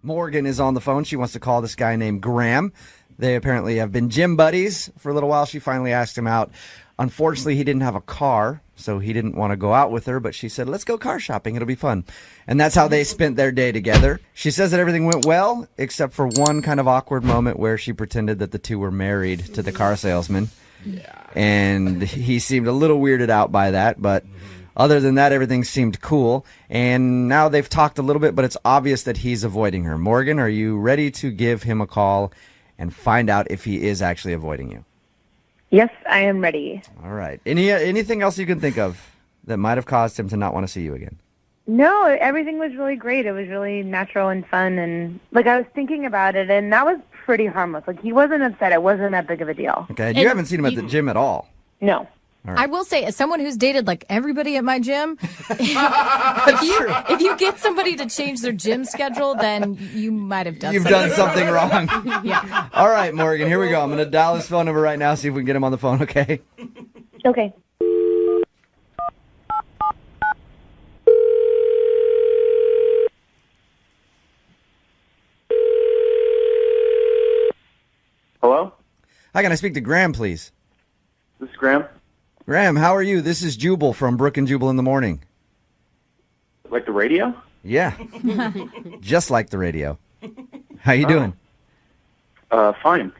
Morgan is on the phone. She wants to call this guy named Graham. They apparently have been gym buddies for a little while. She finally asked him out. Unfortunately, he didn't have a car, so he didn't want to go out with her, but she said, let's go car shopping. It'll be fun. And that's how they spent their day together. She says that everything went well, except for one kind of awkward moment where she pretended that the two were married to the car salesman. Yeah. And he seemed a little weirded out by that, but other than that, everything seemed cool. And now they've talked a little bit, but it's obvious that he's avoiding her. Morgan, are you ready to give him a call and find out if he is actually avoiding you? Yes, I am ready. All right. Anything else you can think of that might have caused him to not want to see you again? No, everything was really great. It was really natural and fun. And, I was thinking about it, and that was pretty harmless. He wasn't upset. It wasn't that big of a deal. Okay. And you haven't seen him at the gym at all? No. Right. I will say, as someone who's dated everybody at my gym, if you get somebody to change their gym schedule, then you might have done You've something. done something wrong. Yeah. All right, Morgan, here we go. I'm going to dial his phone number right now, see if we can get him on the phone, okay? Okay. Hello? Hi, can I speak to Graham, please? This is Graham. Graham, how are you? This is Jubal from Brook and Jubal in the Morning. Like the radio? Yeah. Just like the radio. How you doing? Fine.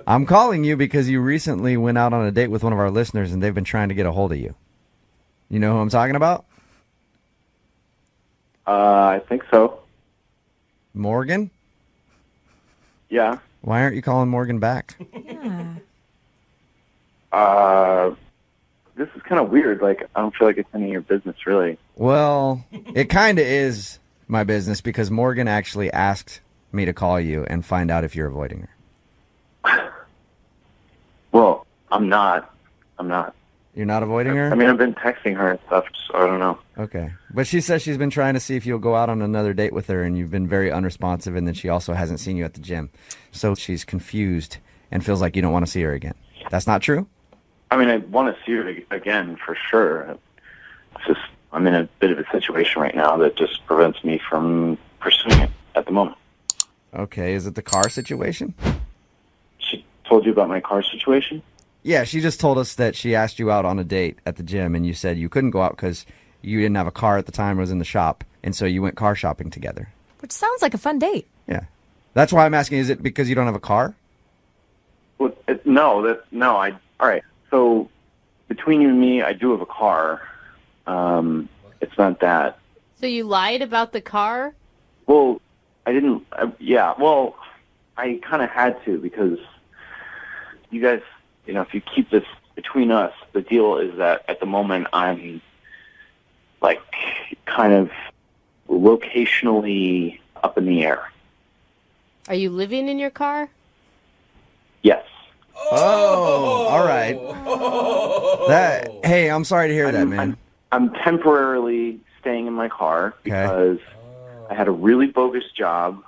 I'm calling you because you recently went out on a date with one of our listeners and they've been trying to get a hold of you. You know who I'm talking about? I think so. Morgan? Yeah. Why aren't you calling Morgan back? Yeah. This is kind of weird. I don't feel like it's any of your business, really. Well, it kind of is my business because Morgan actually asked me to call you and find out if you're avoiding her. Well, I'm not. You're not avoiding her? I mean, I've been texting her and stuff, so I don't know. Okay. But she says she's been trying to see if you'll go out on another date with her, and you've been very unresponsive, and then she also hasn't seen you at the gym. So she's confused and feels like you don't want to see her again. That's not true? I mean, I want to see her again, for sure. It's just, I'm in a bit of a situation right now that just prevents me from pursuing it at the moment. Okay. Is it the car situation? She told you about my car situation? Yeah, she just told us that she asked you out on a date at the gym, and you said you couldn't go out because you didn't have a car at the time, it was in the shop, and so you went car shopping together. Which sounds like a fun date. Yeah. That's why I'm asking, is it because you don't have a car? Well, all right. So between you and me, I do have a car. It's not that. So you lied about the car? Well, I didn't. Well, I kind of had to because you guys, if you keep this between us, the deal is that at the moment I'm kind of locationally up in the air. Are you living in your car? Yes. Oh, all right. Hey, I'm sorry to hear that, man. I'm temporarily staying in my car because I had a really bogus job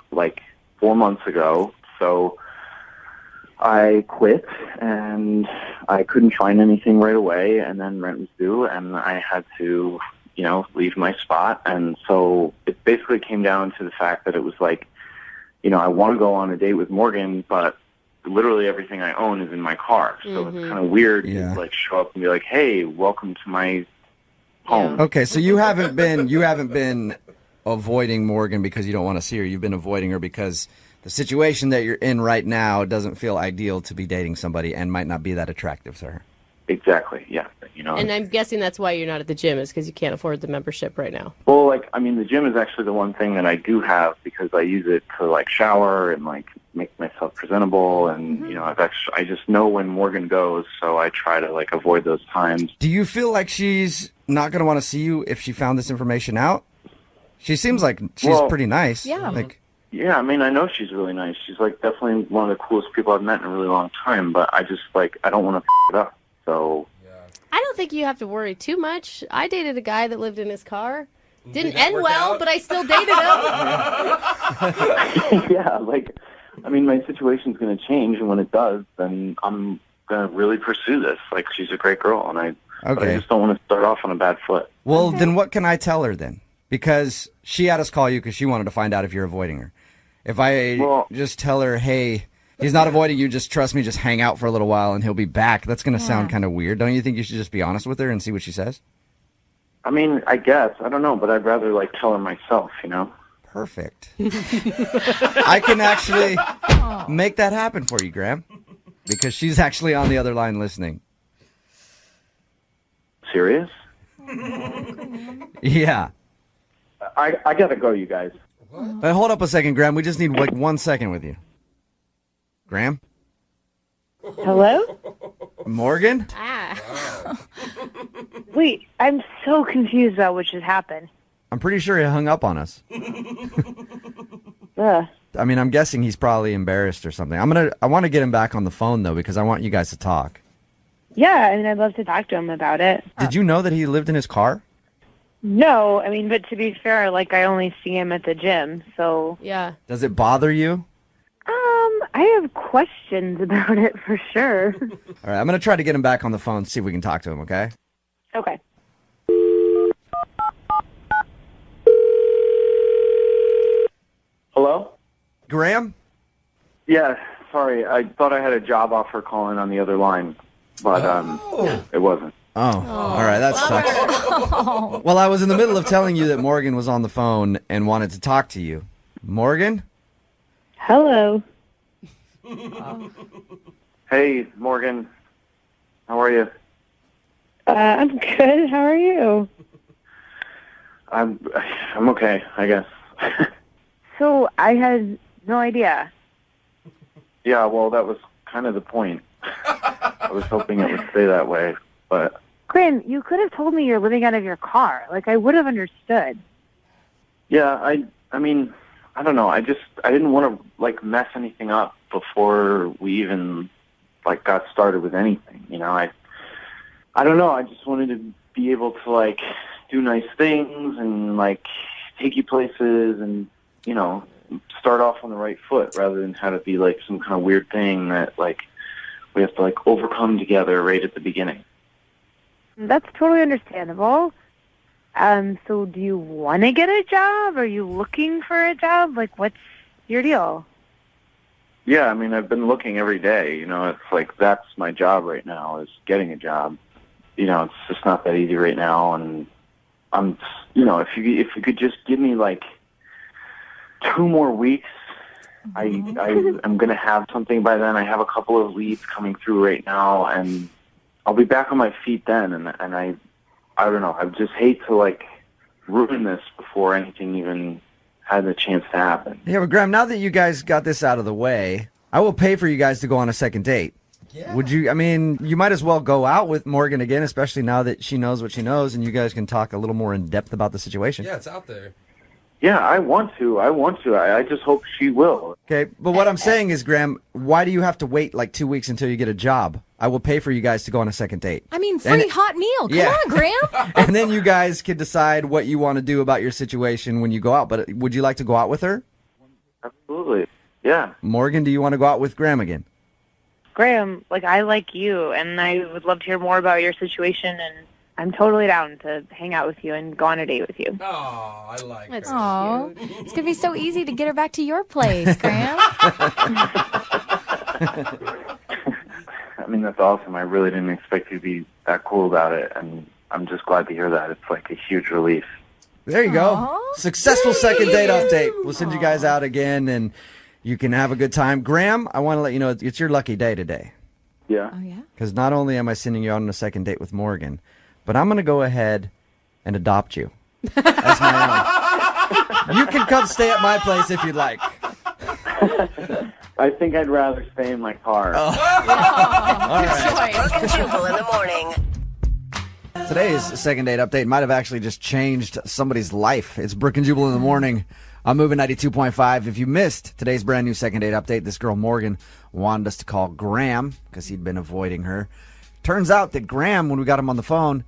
4 months ago. So I quit and I couldn't find anything right away, and then rent was due and I had to, leave my spot. And so it basically came down to the fact that it was I want to go on a date with Morgan, but literally everything I own is in my car. So it's kind of weird to show up and be like, hey, welcome to my home. Okay, so you haven't been avoiding Morgan because you don't want to see her. You've been avoiding her because the situation that you're in right now doesn't feel ideal to be dating somebody and might not be that attractive to her. Exactly, yeah. And I'm guessing that's why you're not at the gym, is because you can't afford the membership right now. Well, the gym is actually the one thing that I do have because I use it to shower and make myself presentable, and I just know when Morgan goes, so I try to avoid those times. Do you feel like she's not going to want to see you if she found this information out? She seems like she's pretty nice. Yeah. Yeah, I mean, I know she's really nice. She's definitely one of the coolest people I've met in a really long time, but I just I don't want to it up. So I don't think you have to worry too much. I dated a guy that lived in his car. Didn't end well, but I still dated him. Yeah, my situation's going to change, and when it does, then I'm going to really pursue this. She's a great girl, and I just don't want to start off on a bad foot. Well, then what can I tell her then? Because she had us call you because she wanted to find out if you're avoiding her. If I just tell her, hey, he's not avoiding you, just trust me, just hang out for a little while and he'll be back, that's going to sound kind of weird. Don't you think you should just be honest with her and see what she says? I mean, I guess. I don't know, but I'd rather, tell her myself, Perfect. I can actually make that happen for you, Graham, because she's actually on the other line listening. Serious? Yeah. I gotta go, you guys. Hold up a second, Graham. We just need 1 second with you. Graham? Hello? Morgan? Wait, I'm so confused about what just happened. I'm pretty sure he hung up on us. Ugh. I mean, I'm guessing he's probably embarrassed or something. I want to get him back on the phone, though, because I want you guys to talk. Yeah, I mean, I'd love to talk to him about it. Did you know that he lived in his car? No, I mean, but to be fair, I only see him at the gym, so... Yeah. Does it bother you? I have questions about it for sure. All right, I'm going to try to get him back on the phone, see if we can talk to him, okay? Okay. Hello? Graham? Yeah, sorry. I thought I had a job offer calling on the other line, but it wasn't. Oh, all right, that sucks. Well, I was in the middle of telling you that Morgan was on the phone and wanted to talk to you. Morgan? Hello. Hey, Morgan. How are you? I'm good. How are you? I'm okay, I guess. So, I had no idea. Yeah, well, that was kind of the point. I was hoping it would stay that way, but... Graham, you could have told me you're living out of your car. I would have understood. Yeah, I mean, I don't know. I didn't want to, mess anything up before we even, got started with anything, I don't know. I just wanted to be able to, do nice things and, take you places and, start off on the right foot rather than have it be, some kind of weird thing that, we have to, overcome together right at the beginning. That's totally understandable. So do you want to get a job? Are you looking for a job? What's your deal? Yeah, I mean, I've been looking every day. It's that's my job right now is getting a job. It's just not that easy right now. And I'm, if you could just give me 2 more weeks, I'm going to have something by then. I have a couple of leads coming through right now, and I'll be back on my feet then. And I don't know. I just hate to ruin this before anything even had the chance to happen. Yeah, but Graham, now that you guys got this out of the way, I will pay for you guys to go on a second date. Yeah. Would you? I mean, you might as well go out with Morgan again, especially now that she knows what she knows, and you guys can talk a little more in depth about the situation. Yeah, it's out there. Yeah, I want to. I just hope she will. Okay, but what I'm saying is, Graham, why do you have to wait 2 weeks until you get a job? I will pay for you guys to go on a second date. I mean, free hot meal. Come on, Graham. And then you guys can decide what you want to do about your situation when you go out. But would you like to go out with her? Absolutely. Yeah. Morgan, do you want to go out with Graham again? Graham, I like you, and I would love to hear more about your situation, and I'm totally down to hang out with you and go on a date with you. Oh, I like That's her. Oh, it's gonna be so easy to get her back to your place, Graham. I mean, that's awesome. I really didn't expect you to be that cool about it, and I'm just glad to hear that. It's a huge relief. There you go. Aw. Successful second date update. We'll send you guys out again, and you can have a good time. Graham, I want to let you know it's your lucky day today. Yeah. Oh, yeah? Because not only am I sending you out on a second date with Morgan, but I'm going to go ahead and adopt you as my own. You can come stay at my place if you'd like. I think I'd rather stay in my car. All right. Brooke and Jubal in the morning. Today's second date update might have actually just changed somebody's life. It's Brooke and Jubal in the morning. I'm moving 92.5. If you missed today's brand new second date update, this girl Morgan wanted us to call Graham because he'd been avoiding her. Turns out that Graham, when we got him on the phone,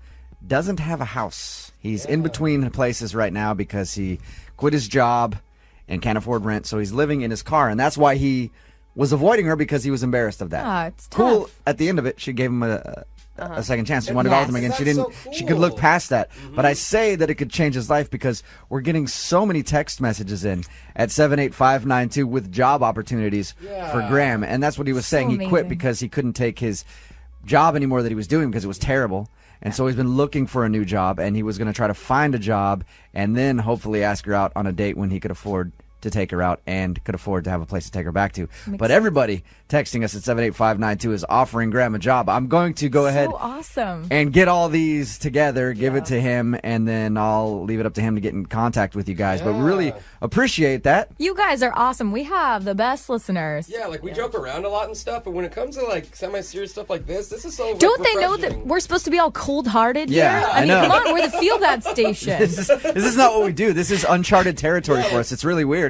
doesn't have a house. He's in between places right now because he quit his job and can't afford rent, so he's living in his car, and that's why he was avoiding her, because he was embarrassed of that. Ah, it's Cool. tough. At the end of it, she gave him a a second chance. She wanted to go with him again. That's She didn't. so cool. She could look past that. But I say that it could change his life because we're getting so many text messages in at 78592 with job opportunities for Graham, and that's what he was saying. He quit amazing. because he couldn't take his job anymore that he was doing because it was terrible. And so he's been looking for a new job, and he was going to try to find a job and then hopefully ask her out on a date when he could afford to take her out and could afford to have a place to take her back to. But everybody texting us at 78592 is offering Graham a job. I'm going to go ahead So awesome. and get all these together, give it to him, and then I'll leave it up to him to get in contact with you guys. But we really appreciate that. You guys are awesome. We have the best listeners. Yeah, like we joke around a lot and stuff, but when it comes to like semi-serious stuff like this is so. like, Don't they know that refreshing. we're supposed to be all cold-hearted Yeah, here? I mean, know. come on, we're the Feel Bad station. This is not what we do. This is uncharted territory for us. It's really weird.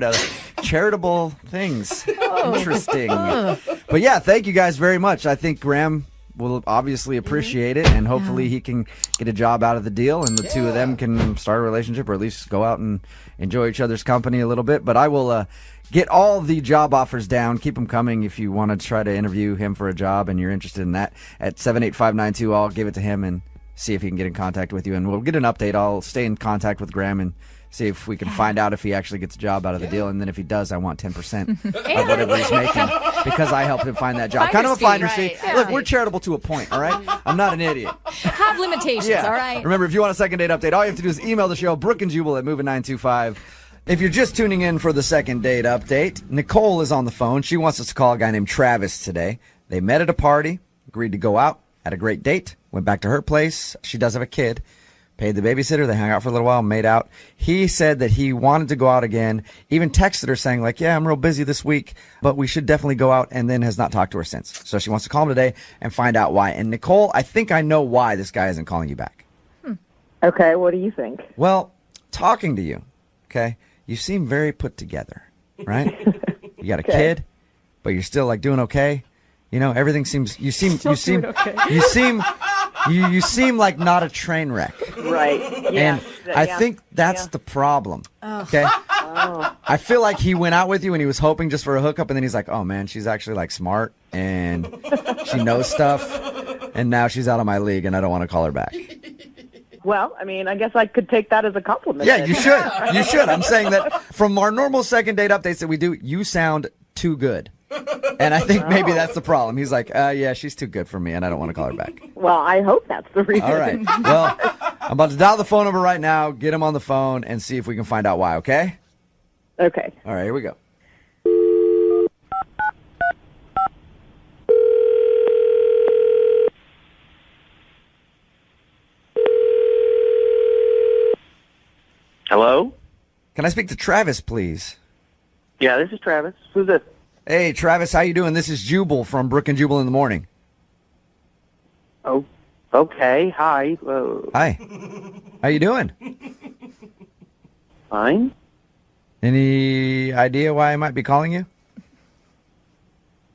Charitable things. Interesting. But yeah, thank you guys very much. I think Graham will obviously appreciate it, and hopefully he can get a job out of the deal, and the two of them can start a relationship or at least go out and enjoy each other's company a little bit. But I will get all the job offers down. Keep them coming if you want to try to interview him for a job and you're interested in that. At 78592, I'll give it to him and see if he can get in contact with you, and we'll get an update. I'll stay in contact with Graham and see if we can find out if he actually gets a job out of the deal, and then if he does, I want 10% of whatever he's making because I helped him find that job. Finder's Kind of a fee, finder's right. fee. Look, we're charitable to a point, all right? I'm not an idiot. Have limitations, all right? Remember, if you want a second date update, all you have to do is email the show, Brooke and Jubal at Moving925. If you're just tuning in for the second date update, Nicole is on the phone. She wants us to call a guy named Travis today. They met at a party, agreed to go out, had a great date, went back to her place. She does have a kid. Paid the babysitter. They hung out for a little while, made out. He said that he wanted to go out again, even texted her saying like, yeah, I'm real busy this week, but we should definitely go out, and then has not talked to her since. So she wants to call him today and find out why. And Nicole, I think I know why this guy isn't calling you back. Okay, what do you think? Well, talking to you, okay, you seem very put together, right? You got a kid, but you're still like doing okay. You know, everything seems, you seem like not a train wreck. Right. Yeah. And I think that's the problem. Okay. I feel like he went out with you and he was hoping just for a hookup, and then he's like, oh man, she's actually like smart and she knows stuff, and now she's out of my league and I don't want to call her back. Well, I mean, I guess I could take that as a compliment. Yeah, then. you should. You should. I'm saying that from our normal second date updates that we do, you sound too good. And I think maybe that's the problem. He's like, yeah, she's too good for me and I don't want to call her back. Well, I hope that's the reason. All right. Well, I'm about to dial the phone number right now, get him on the phone, and see if we can find out why, okay? Okay. All right, here we go. Hello? Can I speak to Travis, please? Yeah, this is Travis. Who's this? Hey, Travis, how you doing? This is Jubal from Brooke and Jubal in the Morning. Oh, okay. Hi. Hi. How you doing? Fine. Any idea why I might be calling you?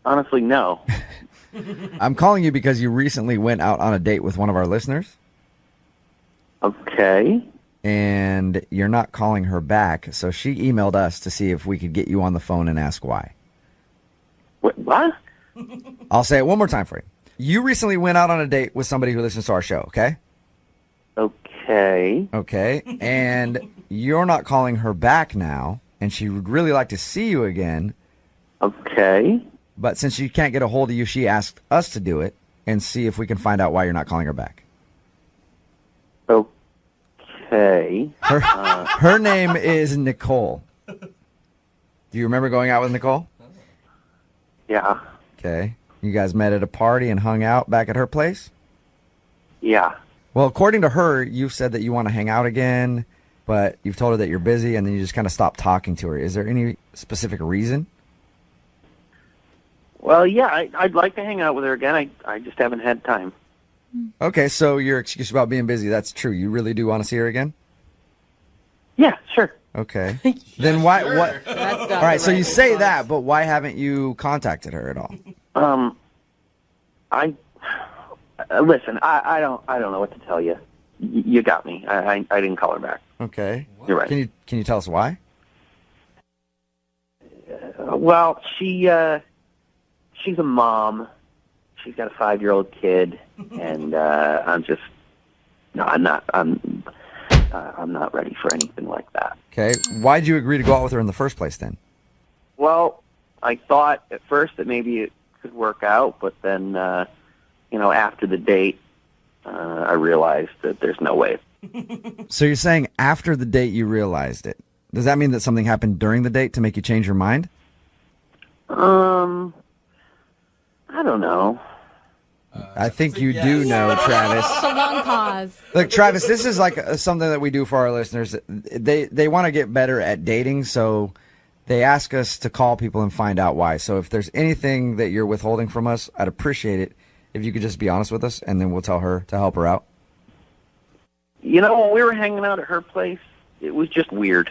Honestly, no. I'm calling you because you recently went out on a date with one of our listeners, Okay. and you're not calling her back, so she emailed us to see if we could get you on the phone and ask why. What? I'll say it one more time for you. You recently went out on a date with somebody who listens to our show, okay? Okay. Okay, and you're not calling her back now, and she would really like to see you again, Okay. but since she can't get a hold of you, she asked us to do it and see if we can find out why you're not calling her back. Okay. Her name is Nicole. Do you remember going out with Nicole? Yeah. Okay. You guys met at a party and hung out back at her place? Yeah. Well, according to her, you've said that you want to hang out again, but you've told her that you're busy, and then you just kind of stopped talking to her. Is there any specific reason? Well, yeah, I'd like to hang out with her again. I just haven't had time. Okay, so your excuse about being busy, that's true. You really do want to see her again? Yeah, sure. Okay. Then why? What? That's not All right, the so right you say response. that, but why haven't you contacted her at all? Listen, I don't know what to tell you. You got me. I didn't call her back. Okay. You're right. Can you tell us why? Well, she's a mom. she's got a 5-year-old kid, and I'm not ready for anything like that. Okay. Why'd you agree to go out with her in the first place then? Well, I thought at first that maybe it could work out, but then, after the date, I realized that there's no way. So you're saying after the date you realized it. Does that mean that something happened during the date to make you change your mind? I don't know. I think you do know, Travis. It's a long pause. Look, Travis, this is like something that we do for our listeners. They want to get better at dating, so they ask us to call people and find out why. So if there's anything that you're withholding from us, I'd appreciate it if you could just be honest with us, and then we'll tell her to help her out. When we were hanging out at her place, it was just weird.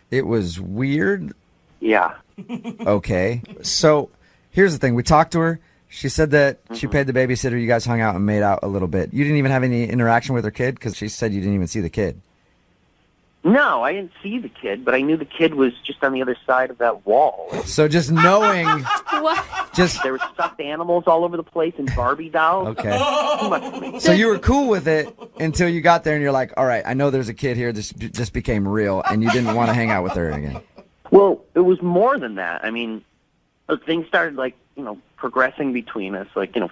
It was weird? Yeah. Okay. So here's the thing. We talked to her. She said that she paid the babysitter. You guys hung out and made out a little bit. You didn't even have any interaction with her kid because she said you didn't even see the kid. No, I didn't see the kid, but I knew the kid was just on the other side of that wall. So just knowing... What? Just There were stuffed animals all over the place and Barbie dolls. okay. Too much for me. So you were cool with it until you got there and you're like, all right, I know there's a kid here. This just became real, and you didn't want to hang out with her again. Well, it was more than that. I mean, things started progressing between us,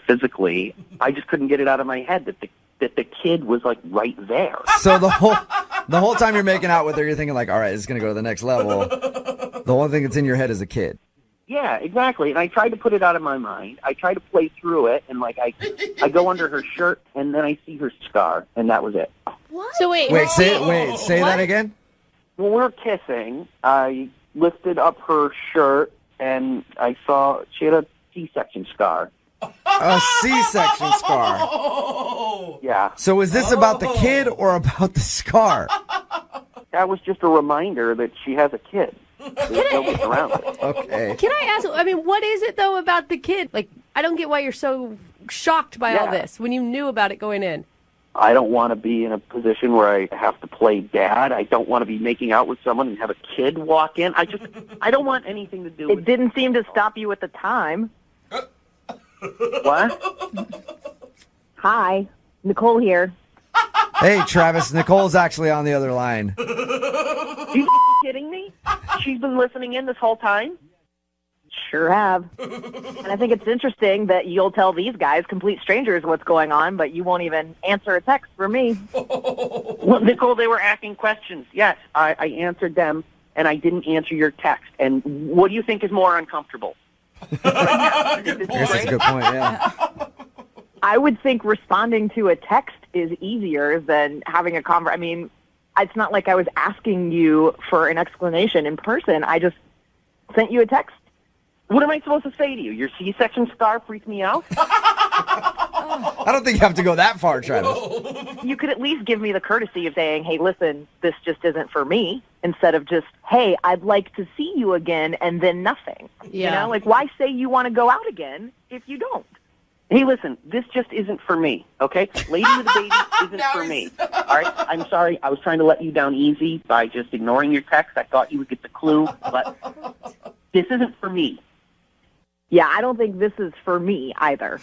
physically. I just couldn't get it out of my head that the kid was right there. So the whole time you're making out with her, you're thinking like, all right, this is gonna go to the next level. The only thing that's in your head is a kid. Yeah, exactly. And I tried to put it out of my mind. I tried to play through it, and I go under her shirt, and then I see her scar, and that was it. What? So wait, Say that again. When we were kissing, I lifted up her shirt, and I saw she had a C-section scar. A C-section scar. Yeah. So is this about the kid or about the scar? That was just a reminder that she has a kid. There's no getting around it. Okay. Can I ask, what is it, though, about the kid? I don't get why you're so shocked by all this when you knew about it going in. I don't want to be in a position where I have to play dad. I don't want to be making out with someone and have a kid walk in. I don't want anything to do with It didn't seem to stop you at the time. What? Hi, Nicole here. Hey, Travis, Nicole's actually on the other line. Are you kidding me? She's been listening in this whole time? Sure have. And I think it's interesting that you'll tell these guys, complete strangers, what's going on, but you won't even answer a text for me. Well, Nicole, they were asking questions. Yes, I answered them, and I didn't answer your text. And what do you think is more uncomfortable? I guess that's a good point, yeah. I would think responding to a text is easier than having a conversation. I mean, it's not like I was asking you for an explanation in person. I just sent you a text. What am I supposed to say to you? Your C-section scar freaked me out? I don't think you have to go that far, Travis. You could at least give me the courtesy of saying, hey, listen, this just isn't for me, instead of just, hey, I'd like to see you again, and then nothing. Yeah. Why say you want to go out again if you don't? Hey, listen, this just isn't for me, okay? Lady with a baby isn't for me. All right? I'm sorry. I was trying to let you down easy by just ignoring your text. I thought you would get the clue, but this isn't for me. Yeah, I don't think this is for me either.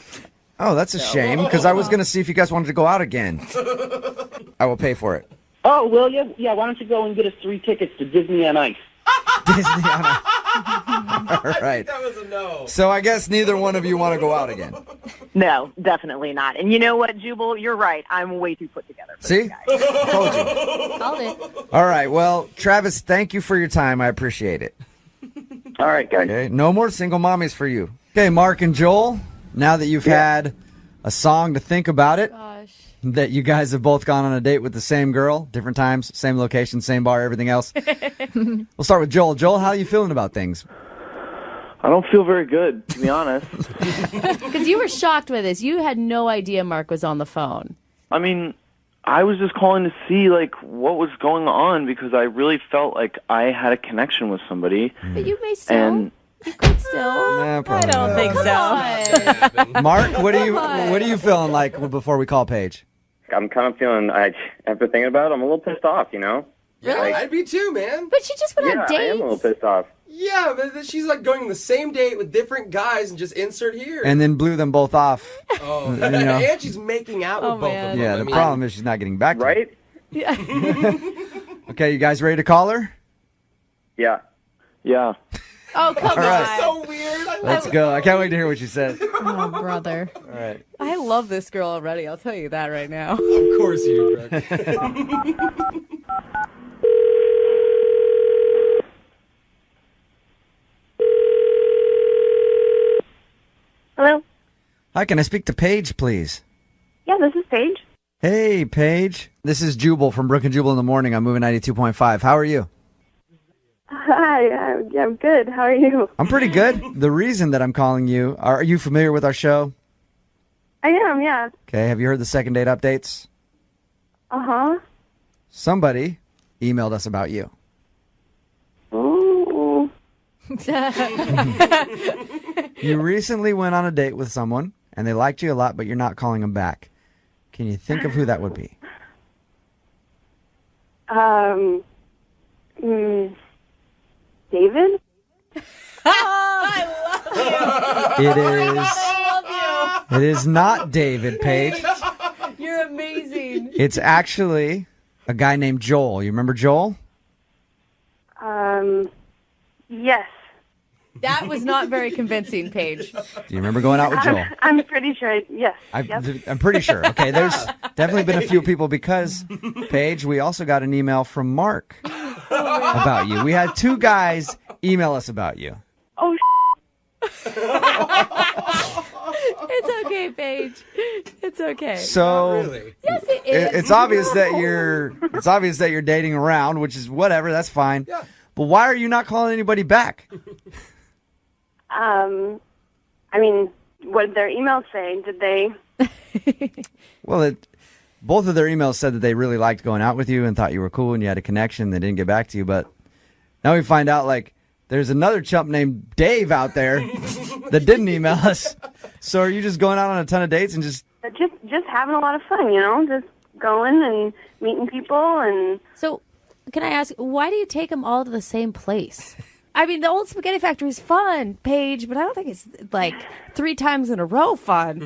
Oh, that's a shame, because I was going to see if you guys wanted to go out again. I will pay for it. Oh, will you? Yeah, why don't you go and get us 3 tickets to Disney on Ice? Disney on Ice. All right. That was a no. So I guess neither one of you want to go out again. No, definitely not. And you know what, Jubal? You're right. I'm way too put together for See? this guy. Told you. Called it. All right. Well, Travis, thank you for your time. I appreciate it. All right, guys. Okay. No more single mommies for you. Okay, Mark and Joel, now that you've had a song to think about it, Gosh. that you guys have both gone on a date with the same girl, different times, same location, same bar, everything else. We'll start with Joel. Joel, how are you feeling about things? I don't feel very good, to be honest. Because you were shocked by this. You had no idea Mark was on the phone. I mean, I was just calling to see, what was going on because I really felt like I had a connection with somebody. But you may still. And you could still. Nah, probably I don't think so. Mark, what are you feeling like before we call Paige? I'm kind of feeling, after thinking about it, I'm a little pissed off, Yeah, I'd be too, man. But she just went on Yeah, dates. I am a little pissed off. Yeah, but she's like going on the same date with different guys and just insert here. And then blew them both off. Oh, You know? and she's making out with both of them. Yeah, the problem is she's not getting back to Right? Yeah. Okay, you guys ready to call her? Yeah. Yeah. Oh, come All right. on. So weird. Let's go. I can't wait to hear what she says. Oh, brother. All right. I love this girl already. I'll tell you that right now. Of course you do, Brooke. Hello? Hi, can I speak to Paige, please? Yeah, this is Paige. Hey, Paige. This is Jubal from Brooke and Jubal in the Morning. I'm moving 92.5. How are you? Hi, I'm good. How are you? I'm pretty good. The reason that I'm calling you, are you familiar with our show? I am, yeah. Okay, have you heard the second date updates? Uh-huh. Somebody emailed us about you. Ooh. You recently went on a date with someone, and they liked you a lot, but you're not calling them back. Can you think of who that would be? David? I love you. It is. I love It is not David, Paige. you. You're amazing. It's actually a guy named Joel. You remember Joel? Yes. That was not very convincing, Paige. Do you remember going out with Joel? I'm pretty sure, yes. I'm pretty sure. Okay, there's definitely been a few people because, Paige, we also got an email from Mark about you. We had two guys email us about you. Oh, It's okay, Paige. It's okay. So Really? Yes, it is. it's obvious that you're dating around, which is whatever. That's fine. Yeah. But why are you not calling anybody back? I mean, what did their emails say? Did they? Well, both of their emails said that they really liked going out with you and thought you were cool and you had a connection. They didn't get back to you, but now we find out like there's another chump named Dave out there that didn't email us. So are you just going out on a ton of dates and just? Just having a lot of fun, you know? Just going and meeting people and... So, can I ask, why do you take them all to the same place? I mean, the old spaghetti factory is fun, Paige, but I don't think it's like 3 times in a row fun.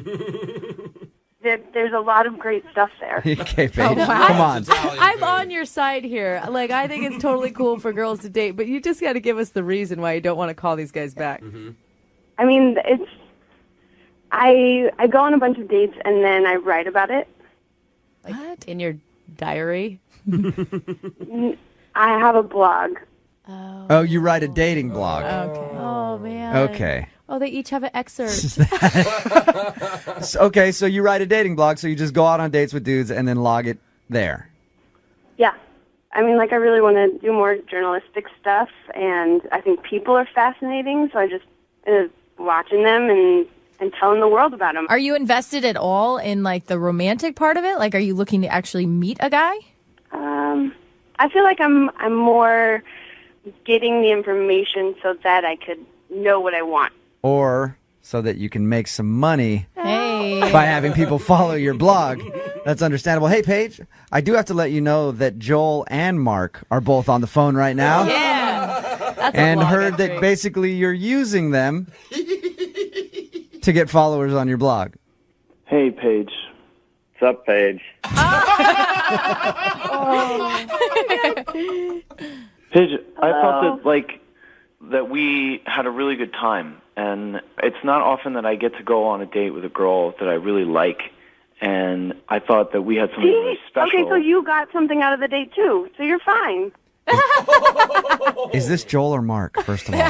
There's a lot of great stuff there. Okay, Paige, wow. come on. I'm on your side here. Like, I think it's totally cool for girls to date, but you just got to give us the reason why you don't want to call these guys back. Mm-hmm. I mean, it's... I go on a bunch of dates and then I write about it. Like, in your diary? I have a blog. Oh, you write a dating blog. Okay. Oh, man. Okay. Oh, they each have an excerpt. Okay, so you write a dating blog, so you just go out on dates with dudes and then log it there. Yeah. I mean, like, I really want to do more journalistic stuff, and I think people are fascinating, so I just watching them and telling the world about them. Are you invested at all in like the romantic part of it? Like, are you looking to actually meet a guy? I feel like I'm more getting the information so that I could know what I want. Or so that you can make some money Hey. by having people follow your blog. That's understandable. Hey, Paige, I do have to let you know that Joel and Mark are both on the phone right now. Yeah. That's a And blog heard that entry. basically you're using them to get followers on your blog. Hey, Paige. What's up, Paige? Paige, I felt that we had a really good time, and it's not often that I get to go on a date with a girl that I really like, and I thought that we had something really special. Okay, so you got something out of the date, too, so you're fine. Is this Joel or Mark, first of all?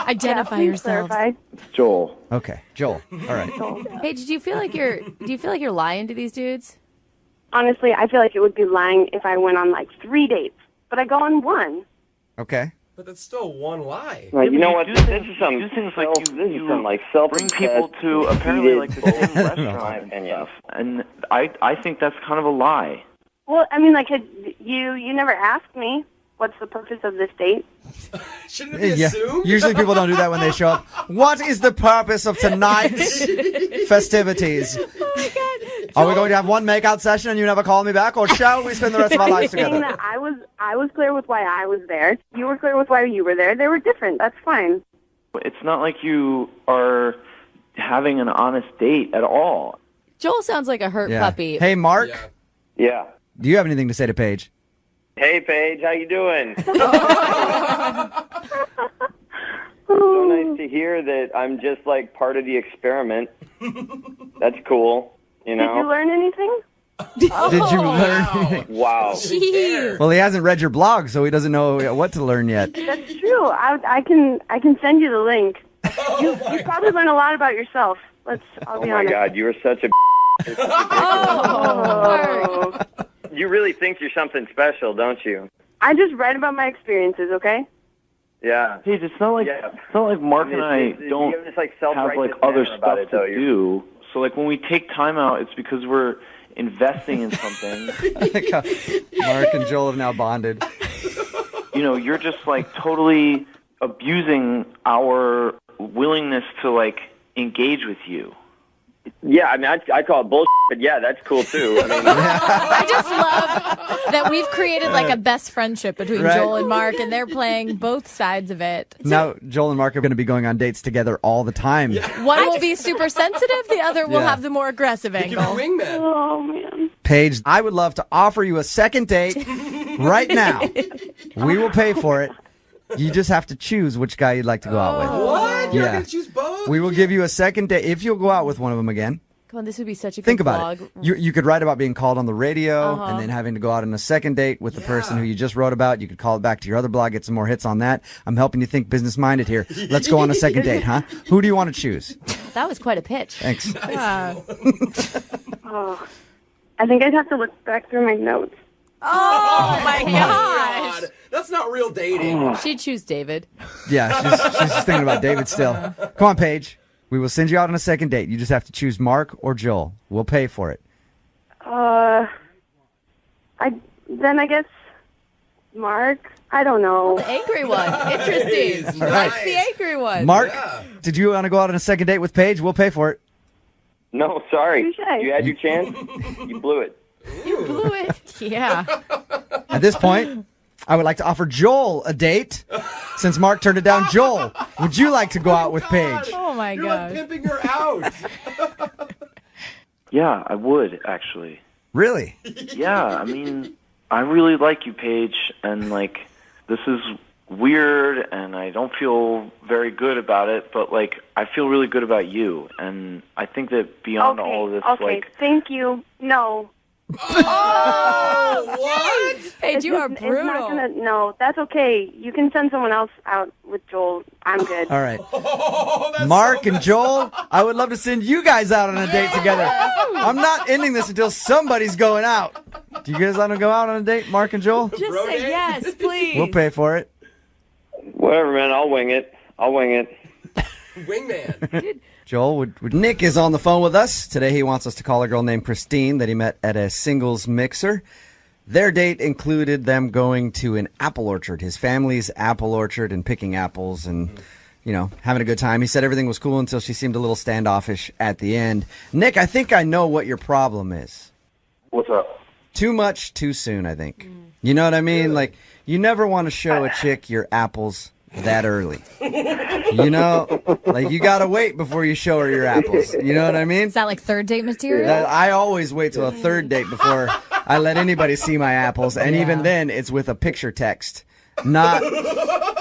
Identify Please yourselves. clarify. Joel. Okay, Joel. All right. Paige, do you feel like you're lying to these dudes? Honestly, I feel like it would be lying if I went on, like, 3 dates, but I go on 1. Okay. But that's still one lie. Like, you know what? do This things- is some you do things like self, you- this you is some like self bring people to apparently like the same restaurant and stuff, and I think that's kind of a lie. Well, I mean, like, you never asked me what's the purpose of this date. Shouldn't it be Yeah. assumed? Usually people don't do that when they show up. What is the purpose of tonight's festivities? Oh my God. Are we going to have one makeout session and you never call me back, or shall we spend the rest of our lives Saying together? that I was clear with why I was there. You were clear with why you were there. They were different. That's fine. It's not like you are having an honest date at all. Joel sounds like a hurt puppy. Hey, Mark, Yeah. do you have anything to say to Paige? Hey, Paige, how you doing? So nice to hear that I'm just like part of the experiment. That's cool, you Did you know? learn anything? Did you learn anything? Wow. Jeez. Well, he hasn't read your blog, so he doesn't know what to learn yet. That's true. I can send you the link. You probably learn a lot about yourself. I'll Oh be my honest. God, you are such a. Oh. You really think you're something special, don't you? I just read about my experiences, okay? Yeah. Paige, it's not like Mark and I don't you have this, like, have self-righteous like other manner about stuff it, though. to do. So like when we take time out, it's because we're investing in something. Mark and Joel have now bonded. You know, you're just like totally abusing our willingness to like engage with you. Yeah, I mean, I call it bullshit, but yeah, that's cool too. I mean, I just love that we've created like a best friendship between Right. Joel and Mark, and they're playing both sides of it. Now, Joel and Mark are going to be going on dates together all the time. One will be super sensitive, the other will Yeah. have the more aggressive angle. Wingman. Oh, man. Paige, I would love to offer you a second date right now. We will pay for it. You just have to choose which guy you'd like to go out with. What? You're Yeah. not going to choose both? We will give you a second date if you'll go out with one of them again. Come on, this would be such a good Think about blog. it. You could write about being called on the radio Uh-huh. and then having to go out on a second date with the person who you just wrote about. You could call it back to your other blog, get some more hits on that. I'm helping you think business minded here. Let's go on a second date, huh? Who do you want to choose? That was quite a pitch. Thanks. Oh, I think I'd have to look back through my notes. Oh my gosh. God. That's not real dating. She'd choose David. Yeah, she's just thinking about David still. Come on, Paige. We will send you out on a second date. You just have to choose Mark or Joel. We'll pay for it. I guess Mark. I don't know. The angry one. Interesting. Nice. She likes the angry one. Mark, did you want to go out on a second date with Paige? We'll pay for it. no, sorry. Touche. You had your chance. You blew it. You blew it. Yeah. At this point, I would like to offer Joel a date. Since Mark turned it down, Joel, would you like to go out with Paige? Oh my You're like gosh. pimping her out. Yeah, I would actually. Really? Yeah, I mean, I really like you, Paige, and like this is weird and I don't feel very good about it, but like I feel really good about you, and I think that beyond all of this, Okay. like Thank you. No. Oh, what? Paige, you are It's brutal. not gonna. No, that's okay. You can send someone else out with Joel. I'm good. All right. Oh, that's Mark and Joel, I would love to send you guys out on a date together. I'm not ending this until somebody's going out. Do you guys want to go out on a date, Mark and Joel? Just Bro say date? yes, please. We'll pay for it. Whatever, man. I'll wing it. Wingman. Joel, would Nick is on the phone with us. Today he wants us to call a girl named Christine that he met at a singles mixer. Their date included them going to an apple orchard, his family's apple orchard, and picking apples and, you know, having a good time. He said everything was cool until she seemed a little standoffish at the end. Nick, I think I know what your problem is. What's up? Too much too soon, I think. You know what I mean? Like, you never want to show a chick your apples that early. You know? Like, you got to wait before you show her your apples. You know what I mean? Is that like third date material? I always wait till a third date before I let anybody see my apples. And even then, it's with a picture text, not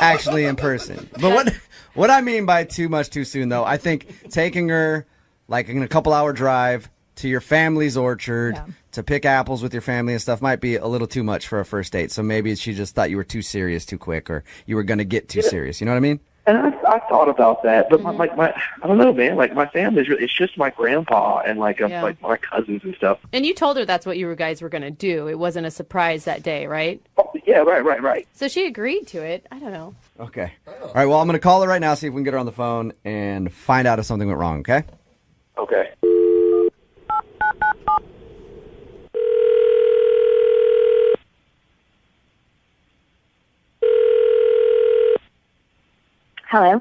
actually in person. But what I mean by too much too soon, though, I think taking her, like, in a couple-hour drive to your family's orchard to pick apples with your family and stuff might be a little too much for a first date. So maybe she just thought you were too serious too quick, or you were going to get too serious. You know what I mean? And I thought about that, but my I don't know, man. Like my family's it's just my grandpa and like my cousins and stuff. And you told her that's what you guys were going to do. It wasn't a surprise that day, right? Oh, yeah, right. So she agreed to it. I don't know. Okay. All right, well, I'm going to call her right now, see if we can get her on the phone and find out if something went wrong, okay? Okay. Hello.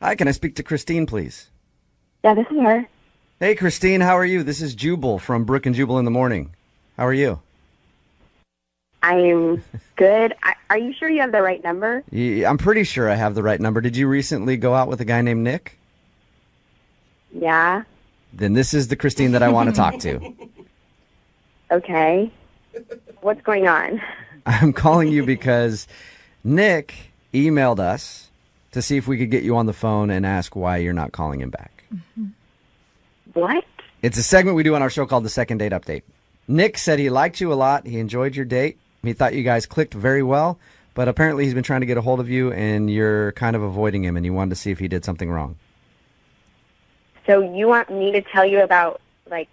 Hi, can I speak to Christine, please? Yeah, this is her. Hey, Christine, how are you? This is Jubal from Brook and Jubal in the Morning. How are you? I'm good. Are you sure you have the right number? I'm pretty sure I have the right number. Did you recently go out with a guy named Nick? Yeah. Then this is the Christine that I want to talk to. Okay. What's going on? I'm calling you because Nick emailed us to see if we could get you on the phone and ask why you're not calling him back. What? It's a segment we do on our show called The Second Date Update. Nick said he liked you a lot. He enjoyed your date. He thought you guys clicked very well, but apparently he's been trying to get a hold of you and you're kind of avoiding him and you wanted to see if he did something wrong. So you want me to tell you about, like,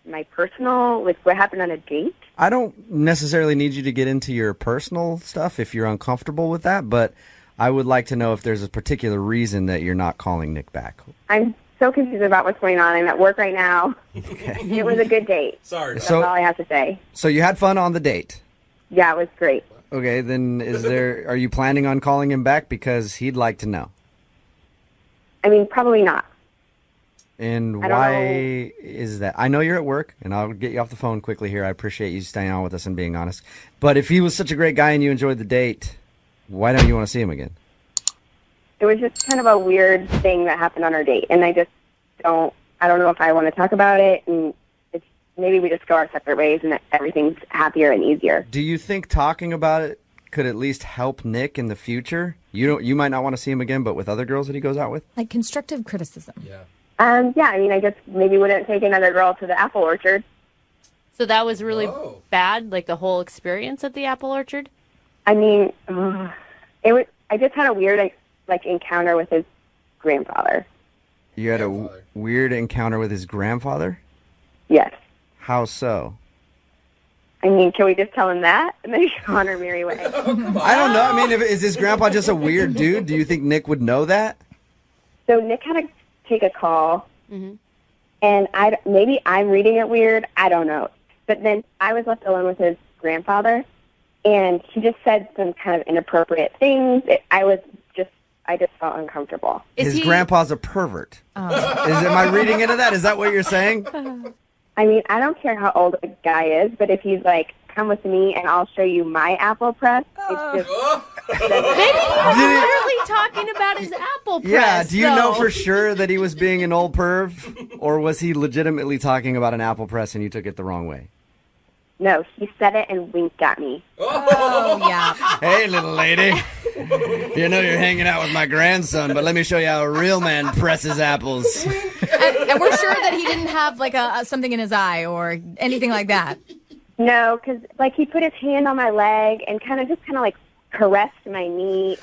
my personal, like, what happened on a date? I don't necessarily need you to get into your personal stuff if you're uncomfortable with that, but I would like to know if there's a particular reason that you're not calling Nick back. I'm so confused about what's going on. I'm at work right now. Okay. It was a good date. Sorry. That's all I have to say. So you had fun on the date? Yeah, it was great. Okay, then are you planning on calling him back because he'd like to know? I mean, probably not. And I don't why is that? I know you're at work, and I'll get you off the phone quickly here. I appreciate you staying on with us and being honest. But if he was such a great guy and you enjoyed the date, why don't you want to see him again? It was just kind of a weird thing that happened on our date, and I don't know if I want to talk about it, and maybe we just go our separate ways and everything's happier and easier. Do you think talking about it could at least help Nick in the future? You might not want to see him again, but with other girls that he goes out with? Like constructive criticism. Yeah. Yeah, I mean, I just maybe wouldn't take another girl to the apple orchard. So that was really bad, like the whole experience at the apple orchard? I mean, I just had a weird, like encounter with his grandfather. You had a weird encounter with his grandfather? Yes. How so? I mean, can we just tell him that and then go on our merry way? I don't know. I mean, is his grandpa just a weird dude? Do you think Nick would know that? So Nick had to take a call, Mm-hmm. and maybe I'm reading it weird. I don't know. But then I was left alone with his grandfather, and he just said some kind of inappropriate things. I just felt uncomfortable. His grandpa's a pervert. Am I reading into that? Is that what you're saying? I mean, I don't care how old a guy is, but if he's like, come with me and I'll show you my apple press, it's just... Maybe he was literally talking about his apple press. Yeah, do you know though. for sure that he was being an old perv? Or was he legitimately talking about an apple press and you took it the wrong way? No, he said it and winked at me. Oh, yeah. Hey, little lady. You know you're hanging out with my grandson, but let me show you how a real man presses apples. And we're sure that he didn't have like something in his eye or anything like that. No, because like he put his hand on my leg and kind of like caressed my knee,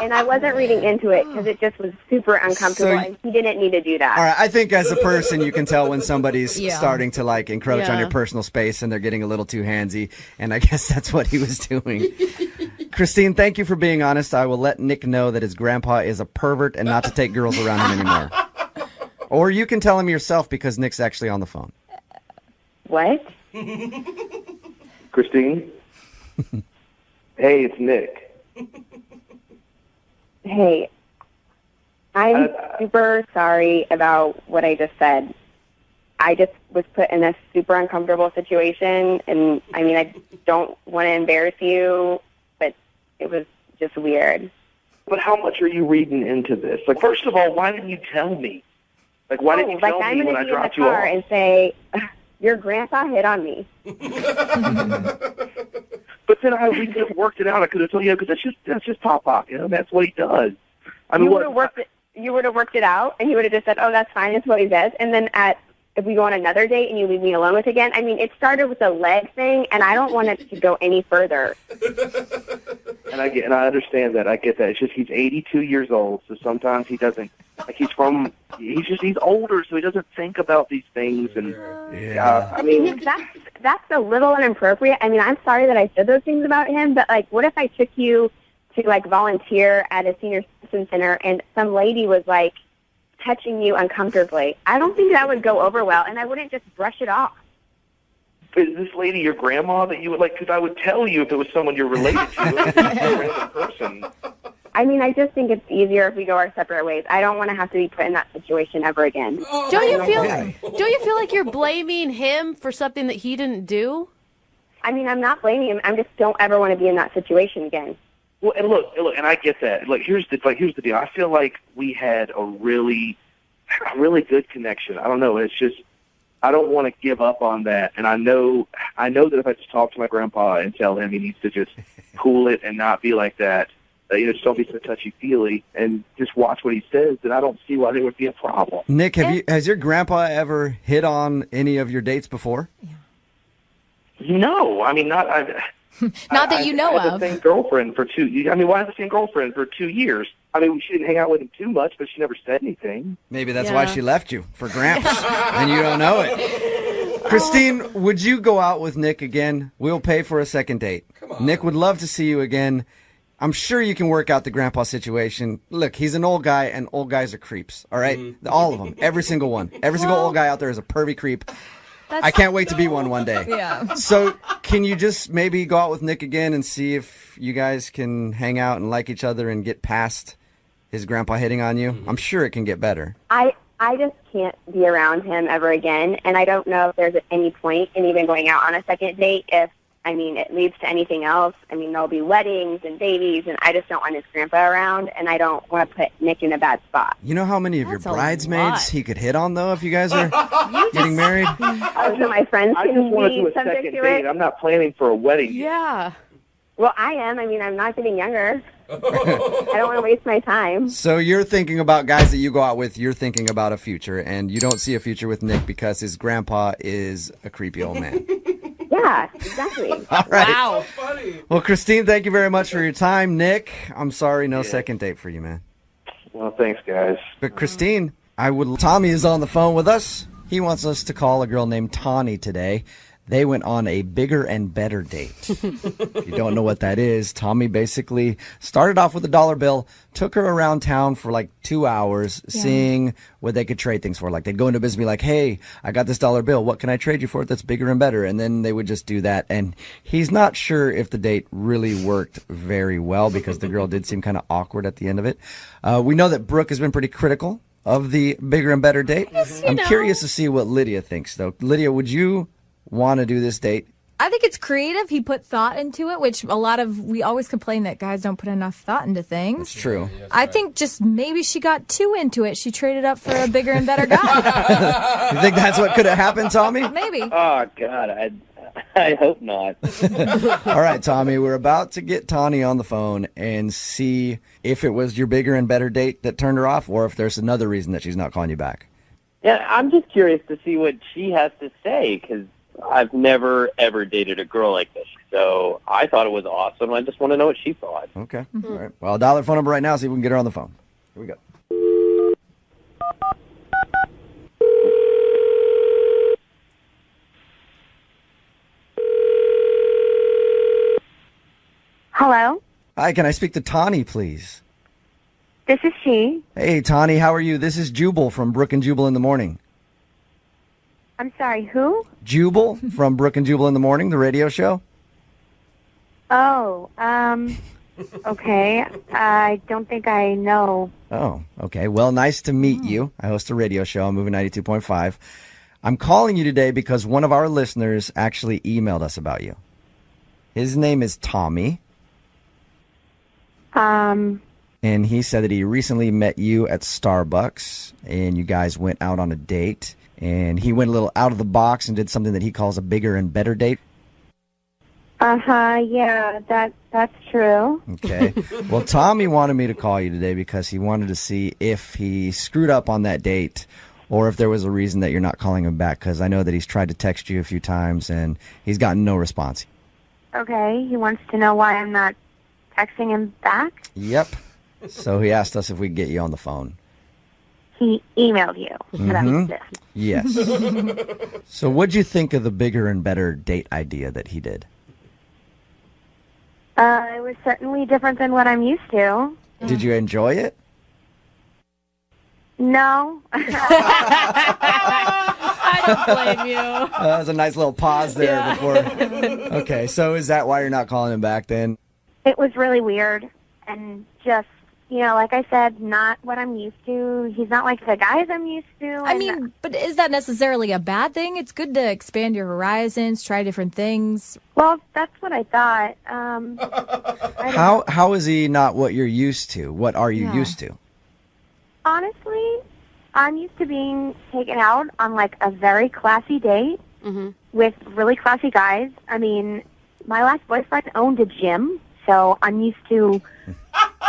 and I wasn't reading into it because it just was super uncomfortable, and he didn't need to do that. All right, I think as a person you can tell when somebody's Yeah. starting to like encroach on Yeah. your personal space and they're getting a little too handsy, and I guess that's what he was doing. Christine, thank you for being honest. I will let Nick know that his grandpa is a pervert and not to take girls around him anymore. Or you can tell him yourself because Nick's actually on the phone. What? Christine? Hey, it's Nick. Hey, I'm super sorry about what I just said. I just was put in a super uncomfortable situation, and I mean, I don't want to embarrass you, but it was just weird. But how much are you reading into this? Like, first of all, why didn't you tell me? Like, why didn't you tell I'm me when gonna I be in the dropped you car off? and say, your grandpa hit on me. But then we could have worked it out. I could have told you, because that's just Pop. You know, that's what he does. I mean, You would have worked it out, and he would have just said, "Oh, that's fine. It's what he says." And then if we go on another date and you leave me alone with again, I mean, it started with a leg thing, and I don't want it to go any further. And I understand that. I get that. It's just he's 82 years old, so sometimes he doesn't. Like he's older, so he doesn't think about these things. And I mean, that's a little inappropriate. I mean, I'm sorry that I said those things about him, but like, what if I took you to like volunteer at a senior citizen center and some lady was like touching you uncomfortably? I don't think that would go over well, and I wouldn't just brush it off. is this lady your grandma that you would like? Because I would tell you if it was someone you're related to, if it was a random person. I mean, I just think it's easier if we go our separate ways. I don't want to have to be put in that situation ever again. Don't you feel like you're blaming him for something that he didn't do? I mean, I'm not blaming him. I just don't ever want to be in that situation again. Well, and look, and I get that. Here's the deal. I feel like we had a really good connection. I don't know. It's just I don't want to give up on that. And I know that if I just talk to my grandpa and tell him he needs to just cool it and not be like that, just don't be so touchy-feely and just watch what he says, then I don't see why there would be a problem. Nick, has your grandpa ever hit on any of your dates before? No, I mean, not that you know I had of. the same girlfriend for 2 years. I mean, why the same girlfriend for 2 years? I mean, she didn't hang out with him too much, but she never said anything. Maybe that's why she left you, for Gramps, and you don't know it. Christine, would you go out with Nick again? We'll pay for a second date. Come on. Nick would love to see you again. I'm sure you can work out the grandpa situation. Look, he's an old guy, and old guys are creeps, all right? All of them, every single one. Every single old guy out there is a pervy creep. I can't wait to be one day. Yeah. So can you just maybe go out with Nick again and see if you guys can hang out and like each other and get past his grandpa hitting on you? I'm sure it can get better. I just can't be around him ever again, and I don't know if there's any point in even going out on a second date if, I mean, it leads to anything else. I mean, there'll be weddings and babies, and I just don't want his grandpa around, and I don't want to put Nick in a bad spot. You know how many of your bridesmaids he could hit on, though, if you guys are getting married? Oh, so my friends I can just want to be do a subject second to date. it? I'm not planning for a wedding. Yeah. Well, I am. I mean, I'm not getting younger. I don't want to waste my time. So you're thinking about guys that you go out with, you're thinking about a future, and you don't see a future with Nick because his grandpa is a creepy old man. Yeah, exactly. All right. Wow. Well, Christine, thank you very much for your time. Nick, I'm sorry, no second date for you, man. Well, thanks, guys. But Christine, Tommy is on the phone with us. He wants us to call a girl named Tawny today. They went on a bigger and better date. If you don't know what that is, Tommy basically started off with a dollar bill, took her around town for like 2 hours, seeing what they could trade things for. Like they'd go into business and be like, hey, I got this dollar bill. What can I trade you for that's bigger and better? And then they would just do that. And he's not sure if the date really worked very well because the girl did seem kind of awkward at the end of it. We know that Brooke has been pretty critical of the bigger and better date. I'm curious to see what Lydia thinks, though. Lydia, would you want to do this date? I think it's creative. He put thought into it, which we always complain that guys don't put enough thought into things. That's true. I think just maybe she got too into it. She traded up for a bigger and better guy. You think that's what could have happened, Tommy? Maybe. Oh, God, I hope not. All right, Tommy, we're about to get Tawny on the phone and see if it was your bigger and better date that turned her off or if there's another reason that she's not calling you back. Yeah, I'm just curious to see what she has to say because I've never, ever dated a girl like this. So I thought it was awesome. I just want to know what she thought. Okay. All right. Well, I'll dial her phone number right now, see if we can get her on the phone. Here we go. Hello? Hi, can I speak to Tawny, please? This is she. Hey, Tawny, how are you? This is Jubal from Brooke and Jubal in the Morning. I'm sorry, who? Jubal from Brooke and Jubal in the Morning, the radio show. Oh, okay. I don't think I know. Oh, okay. Well, nice to meet you. I host a radio show on Moving 92.5. I'm calling you today because one of our listeners actually emailed us about you. His name is Tommy. And he said that he recently met you at Starbucks, and you guys went out on a date. And he went a little out of the box and did something that he calls a bigger and better date. Yeah, that's true. Okay. Well, Tommy wanted me to call you today because he wanted to see if he screwed up on that date or if there was a reason that you're not calling him back, because I know that he's tried to text you a few times and he's gotten no response. Okay, he wants to know why I'm not texting him back? Yep. So he asked us if we could get you on the phone. He emailed you. Mm-hmm. Yes. So what'd you think of the bigger and better date idea that he did? It was certainly different than what I'm used to. Did you enjoy it? No. I don't blame you. That was a nice little pause there before. Okay, so is that why you're not calling him back then? It was really weird and just like I said, not what I'm used to. He's not like the guys I'm used to. I mean, but is that necessarily a bad thing? It's good to expand your horizons, try different things. Well, that's what I thought. How is he not what you're used to? What are you used to? Honestly, I'm used to being taken out on like a very classy date with really classy guys. I mean, my last boyfriend owned a gym, so I'm used to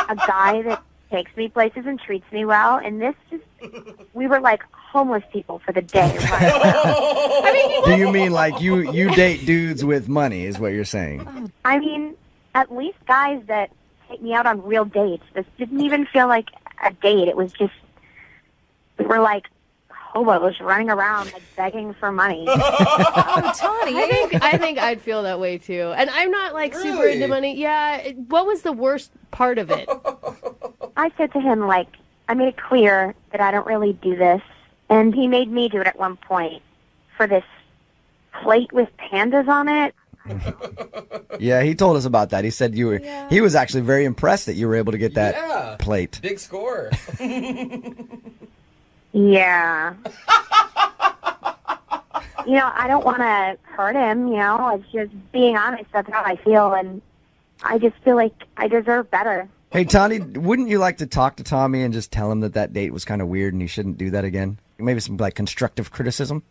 a guy that takes me places and treats me well. And we were like homeless people for the day. Right? Do you mean like you date dudes with money is what you're saying? I mean, at least guys that take me out on real dates. This didn't even feel like a date. It was just, we were like hobos running around like begging for money. Oh, Tawny. I think I'd feel that way too. And I'm not like super into money. Yeah. What was the worst part of it? I said to him, like, I made it clear that I don't really do this. And he made me do it at one point for this plate with pandas on it. Yeah, he told us about that. He said he was actually very impressed that you were able to get that plate. Big score. Yeah. I don't want to hurt him, It's just being honest. That's how I feel, and I just feel like I deserve better. Hey, Tawny, wouldn't you like to talk to Tommy and just tell him that date was kind of weird and he shouldn't do that again? Maybe some, like, constructive criticism?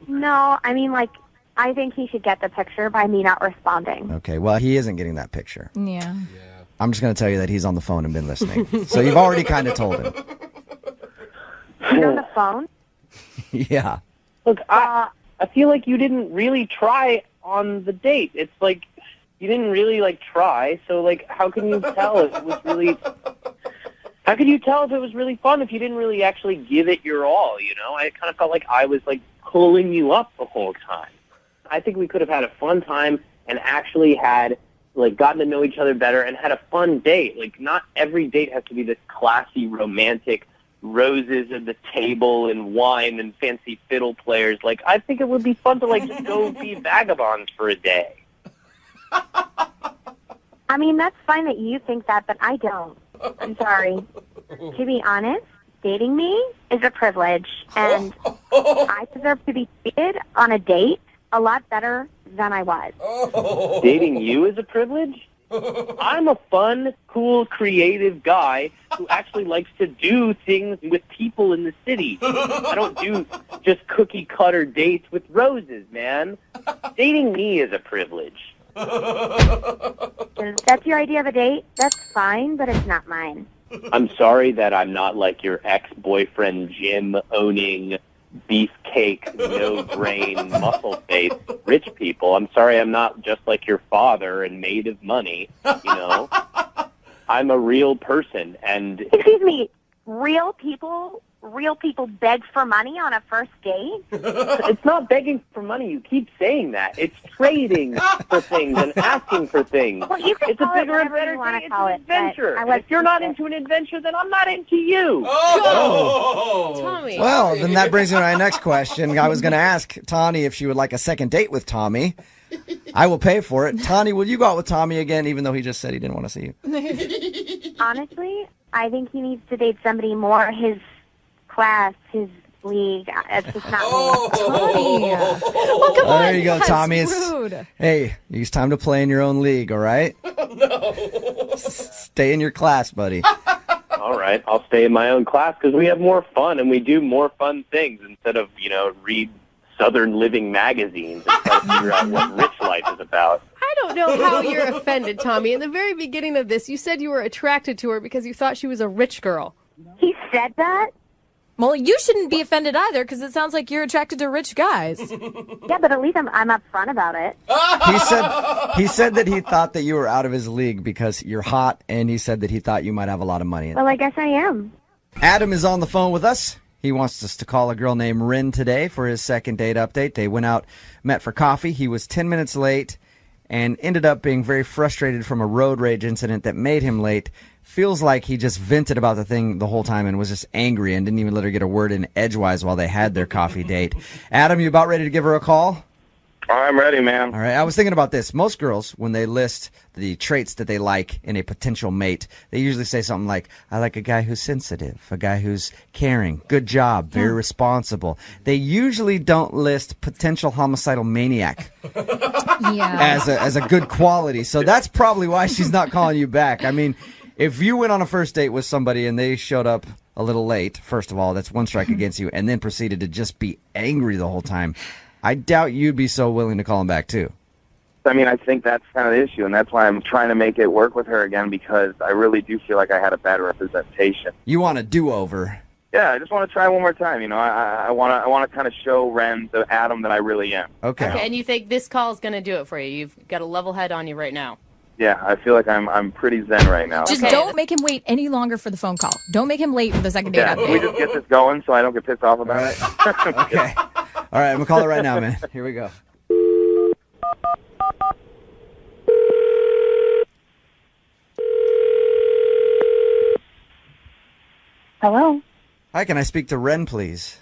No, I mean, like, I think he should get the picture by me not responding. Okay, well, he isn't getting that picture. Yeah. I'm just going to tell you that he's on the phone and been listening. So you've already kind of told him. He's on the phone? Yeah. Look, I feel like you didn't really try on the date. It's like you didn't really like try. So like, how can you tell if it was really? How can you tell if it was really fun if you didn't really actually give it your all? I kind of felt like I was like pulling you up the whole time. I think we could have had a fun time and actually had like gotten to know each other better and had a fun date. Like, not every date has to be this classy, romantic, roses at the table and wine and fancy fiddle players. Like, I think it would be fun to like just go be vagabonds for a day. I mean, that's fine that you think that, but I don't. I'm sorry. To be honest, dating me is a privilege, and I deserve to be treated on a date a lot better than I was. Dating you is a privilege? I'm a fun, cool, creative guy who actually likes to do things with people in the city. I don't do just cookie-cutter dates with roses, man. Dating me is a privilege. If that's your idea of a date, that's fine, but it's not mine. I'm sorry that I'm not like your ex-boyfriend Jim-owning, beefcake, no-brain, muscle-face rich people. I'm sorry I'm not just like your father and made of money, I'm a real person, and... Excuse me, real people beg for money on a first date? It's not begging for money. You keep saying that. It's trading for things and asking for things. Well, you can it's a call bigger it and better you want thing. to It's call an it. adventure. If you're not into an adventure, then I'm not into you. Tommy. Well, then that brings me to my next question. I was going to ask Tawny if she would like a second date with Tommy. I will pay for it. Tawny, will you go out with Tommy again, even though he just said he didn't want to see you? Honestly, I think he needs to date somebody more his class, his league. It's just not Tommy. Well, come on. There you go, That's Tommy. rude. Hey, it's time to play in your own league, all right? No. Stay in your class, buddy. All right, I'll stay in my own class because we have more fun and we do more fun things instead of, read Southern Living magazines and try to figure out what rich life is about. I don't know how you're offended, Tommy. In the very beginning of this, you said you were attracted to her because you thought she was a rich girl. He said that? Well, you shouldn't be offended either, because it sounds like you're attracted to rich guys. Yeah, but at least I'm upfront about it. He said that he thought that you were out of his league because you're hot, and he said that he thought you might have a lot of money. Well, I guess I am. Adam is on the phone with us. He wants us to call a girl named Rin today for his second date update. They went out, met for coffee. He was 10 minutes late and ended up being very frustrated from a road rage incident that made him late. Feels like he just vented about the thing the whole time and was just angry and didn't even let her get a word in edgewise while they had their coffee date. Adam, you about ready to give her a call? I'm ready, man. All right, I was thinking about this. Most girls, when they list the traits that they like in a potential mate, they usually say something like, I like a guy who's sensitive, a guy who's caring, good job, very responsible. They usually don't list potential homicidal maniac as a good quality. So that's probably why she's not calling you back. I mean, if you went on a first date with somebody and they showed up a little late, first of all, that's one strike against you, and then proceeded to just be angry the whole time, I doubt you'd be so willing to call him back, too. I mean, I think that's kind of the issue, and that's why I'm trying to make it work with her again, because I really do feel like I had a bad representation. You want a do-over. Yeah, I just want to try one more time. You know, I want to kind of show Ren the Adam that I really am. Okay. And you think this call is going to do it for you? You've got a level head on you right now. Yeah, I feel like I'm pretty zen right now. Just don't make him wait any longer for the phone call. Don't make him late for the second date. Yeah, can we just get this going so I don't get pissed off about it? Okay. All right, I'm going to call it right now, man. Here we go. Hello. Hi, can I speak to Ren, please?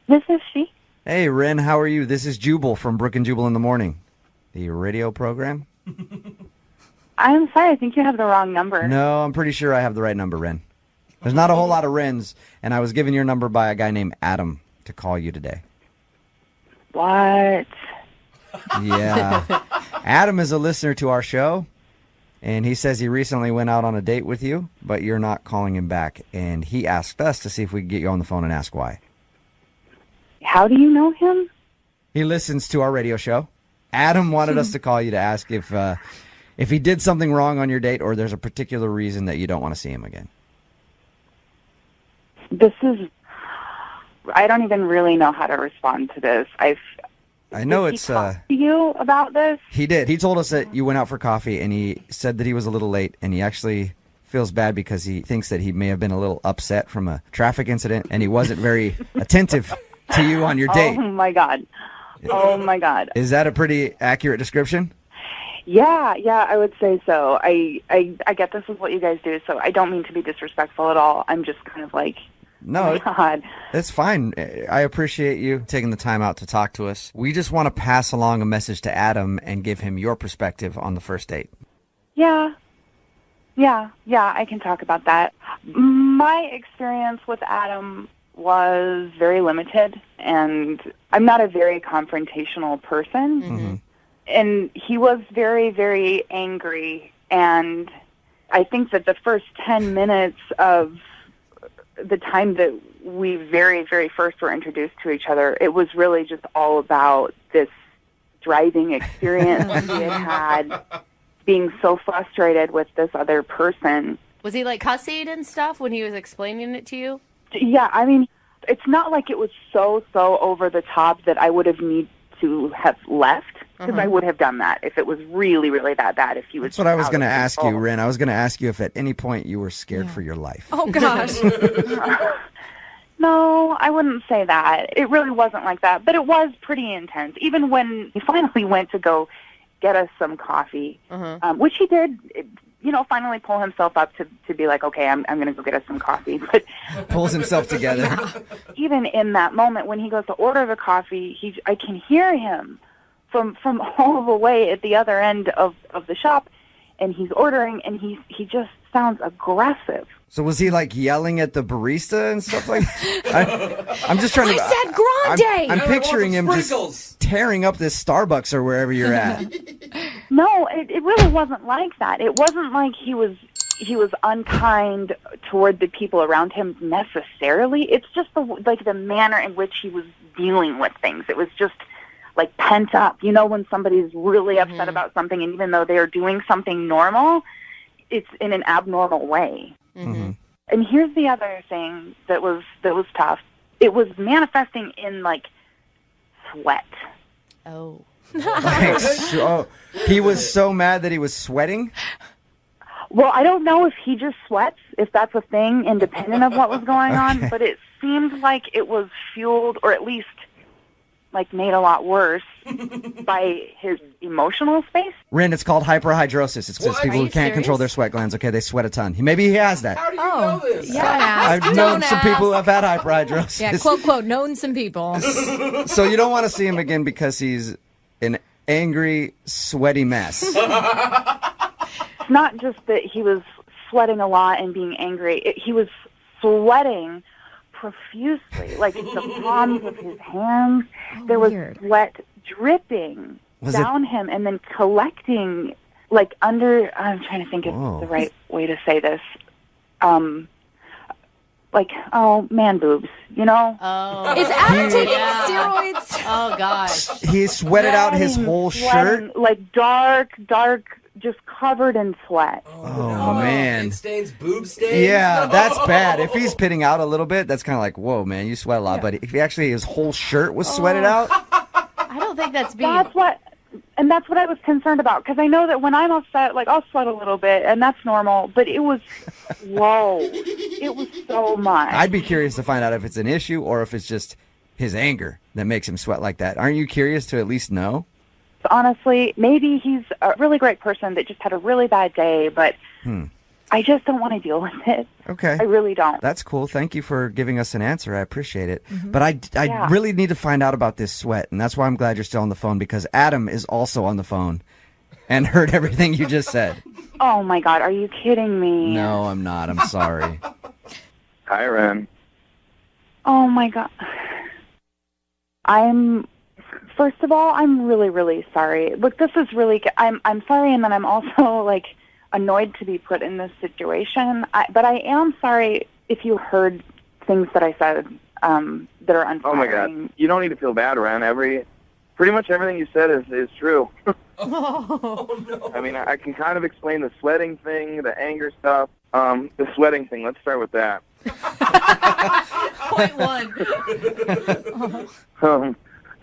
This is she. Hey, Ren, how are you? This is Jubal from Brook and Jubal in the Morning, the radio program. I'm sorry, I think you have the wrong number. No, I'm pretty sure I have the right number, Ren. There's not a whole lot of Rens, and I was given your number by a guy named Adam to call you today. What? Yeah. Adam is a listener to our show, and he says he recently went out on a date with you, but you're not calling him back, and he asked us to see if we could get you on the phone and ask why. How do you know him? He listens to our radio show. Adam wanted us to call you to ask if he did something wrong on your date, or there's a particular reason that you don't want to see him again. I don't even really know how to respond to this. I know it's to you about this? He did. He told us that you went out for coffee, and he said that he was a little late, and he actually feels bad because he thinks that he may have been a little upset from a traffic incident, and he wasn't very attentive to you on your date. Oh my God. Oh my God. Is that a pretty accurate description? Yeah, I would say so. I get this is what you guys do, so I don't mean to be disrespectful at all. I'm just kind of like, no, oh my God. It's fine. I appreciate you taking the time out to talk to us. We just want to pass along a message to Adam and give him your perspective on the first date. Yeah, I can talk about that. My experience with Adam was very limited, and I'm not a very confrontational person. Mm-hmm. And he was very, very angry, and I think that the first 10 minutes of the time that we very, very first were introduced to each other, it was really just all about this driving experience he had being so frustrated with this other person. Was he like cussing and stuff when he was explaining it to you? Yeah, I mean, it's not like it was so over the top that I would have need to have left, because I would have done that if it was really, really that bad. If he was. That's what I was going to ask you, Ren. I was going to ask you if at any point you were scared for your life. Oh, gosh. No, I wouldn't say that. It really wasn't like that, but it was pretty intense. Even when he finally went to go get us some coffee, which he did, finally pull himself up to be like, okay, I'm going to go get us some coffee. But pulls himself together. Even in that moment when he goes to order the coffee, I can hear him from all the way at the other end of the shop, and he's ordering, and he just sounds aggressive. So was he like yelling at the barista and stuff like that? I'm just trying to... I said grande! I'm picturing him just tearing up this Starbucks or wherever you're at. No, it really wasn't like that. It wasn't like he was unkind toward the people around him necessarily. It's just the manner in which he was dealing with things. It was just like pent up. When somebody's really upset about something, and even though they are doing something normal, it's in an abnormal way. Mm-hmm. And here's the other thing that was tough. It was manifesting in like sweat. Oh. He was so mad that he was sweating? Well, I don't know if he just sweats, if that's a thing, independent of what was going on, but it seemed like it was fueled, or at least like made a lot worse by his emotional space. Ren, it's called hyperhidrosis. It's just people who can't control their sweat glands. Okay, they sweat a ton. Maybe he has that. How do you know this? Yeah, I've known some people who have had hyperhidrosis. Yeah, quote, known some people. So you don't want to see him again because he's an angry, sweaty mess. It's not just that he was sweating a lot and being angry. He was sweating profusely, like the palms of his hands. There was sweat dripping down him and then collecting, like under. I'm trying to think of the right way to say this. Man boobs, you know? Oh. Is Adam taking steroids? Oh, gosh. He sweated out his whole shirt? Like dark, just covered in sweat. Oh, man. It stains, boob stains? Yeah, that's bad. If he's pitting out a little bit, that's kind of like, whoa, man, you sweat a lot. But if he actually, his whole shirt was sweated out? I don't think that's being... That's what I was concerned about, because I know that when I'm upset, like, I'll sweat a little bit, and that's normal, but it was, whoa, it was so much. I'd be curious to find out if it's an issue or if it's just his anger that makes him sweat like that. Aren't you curious to at least know? Honestly, maybe he's a really great person that just had a really bad day, but I just don't want to deal with it. Okay. I really don't. That's cool. Thank you for giving us an answer. I appreciate it. But I really need to find out about this sweat, and that's why I'm glad you're still on the phone, because Adam is also on the phone and heard everything you just said. Oh, my God. Are you kidding me? No, I'm not. I'm sorry. Hi, Ren. Oh, my God. First of all, I'm really, really sorry. Look, this is really, I'm sorry, and then I'm also, like, annoyed to be put in this situation. But I am sorry if you heard things that I said that are unflattering. Oh, my God. You don't need to feel bad, Ren. Pretty much everything you said is true. Oh, no. I mean, I can kind of explain the sweating thing, the anger stuff. The sweating thing, let's start with that. Point one.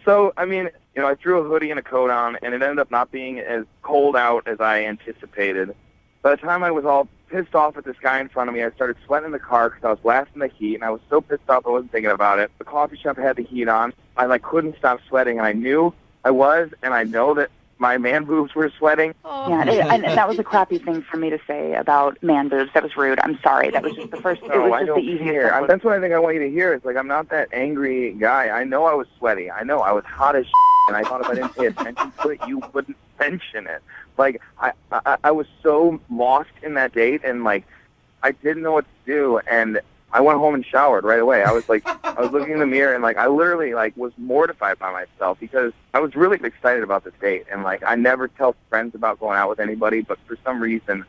So, I mean, I threw a hoodie and a coat on, and it ended up not being as cold out as I anticipated. By the time I was all pissed off at this guy in front of me, I started sweating in the car because I was blasting the heat, and I was so pissed off I wasn't thinking about it. The coffee shop had the heat on. I, couldn't stop sweating, and I knew I was, and I know that my man boobs were sweating. Yeah, and that was a crappy thing for me to say about man boobs. That was rude. I'm sorry. That was just the first. No, it was I just don't the easiest. care. That's what I think I want you to hear. It's like, I'm not that angry guy. I know I was sweaty. I know I was hot as and I thought if I didn't pay attention to it, you wouldn't mention it. Like, I was so lost in that date, and, I didn't know what to do, and I went home and showered right away. I was I was looking in the mirror, and I literally was mortified by myself because I was really excited about this date, and I never tell friends about going out with anybody, but for some reason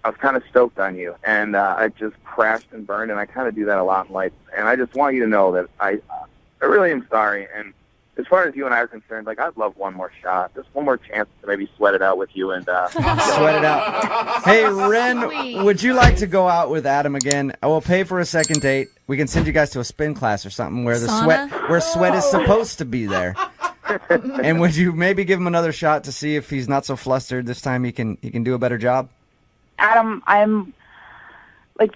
I was kind of stoked on you, and I just crashed and burned, and I kind of do that a lot in life, and I just want you to know that I really am sorry. And as far as you and I are concerned, I'd love one more shot, just one more chance to maybe sweat it out with you and sweat it out. Hey, Ren, would you like to go out with Adam again? I will pay for a second date. We can send you guys to a spin class or something where sweat is supposed to be there. And would you maybe give him another shot to see if he's not so flustered this time? He can do a better job. Adam, I'm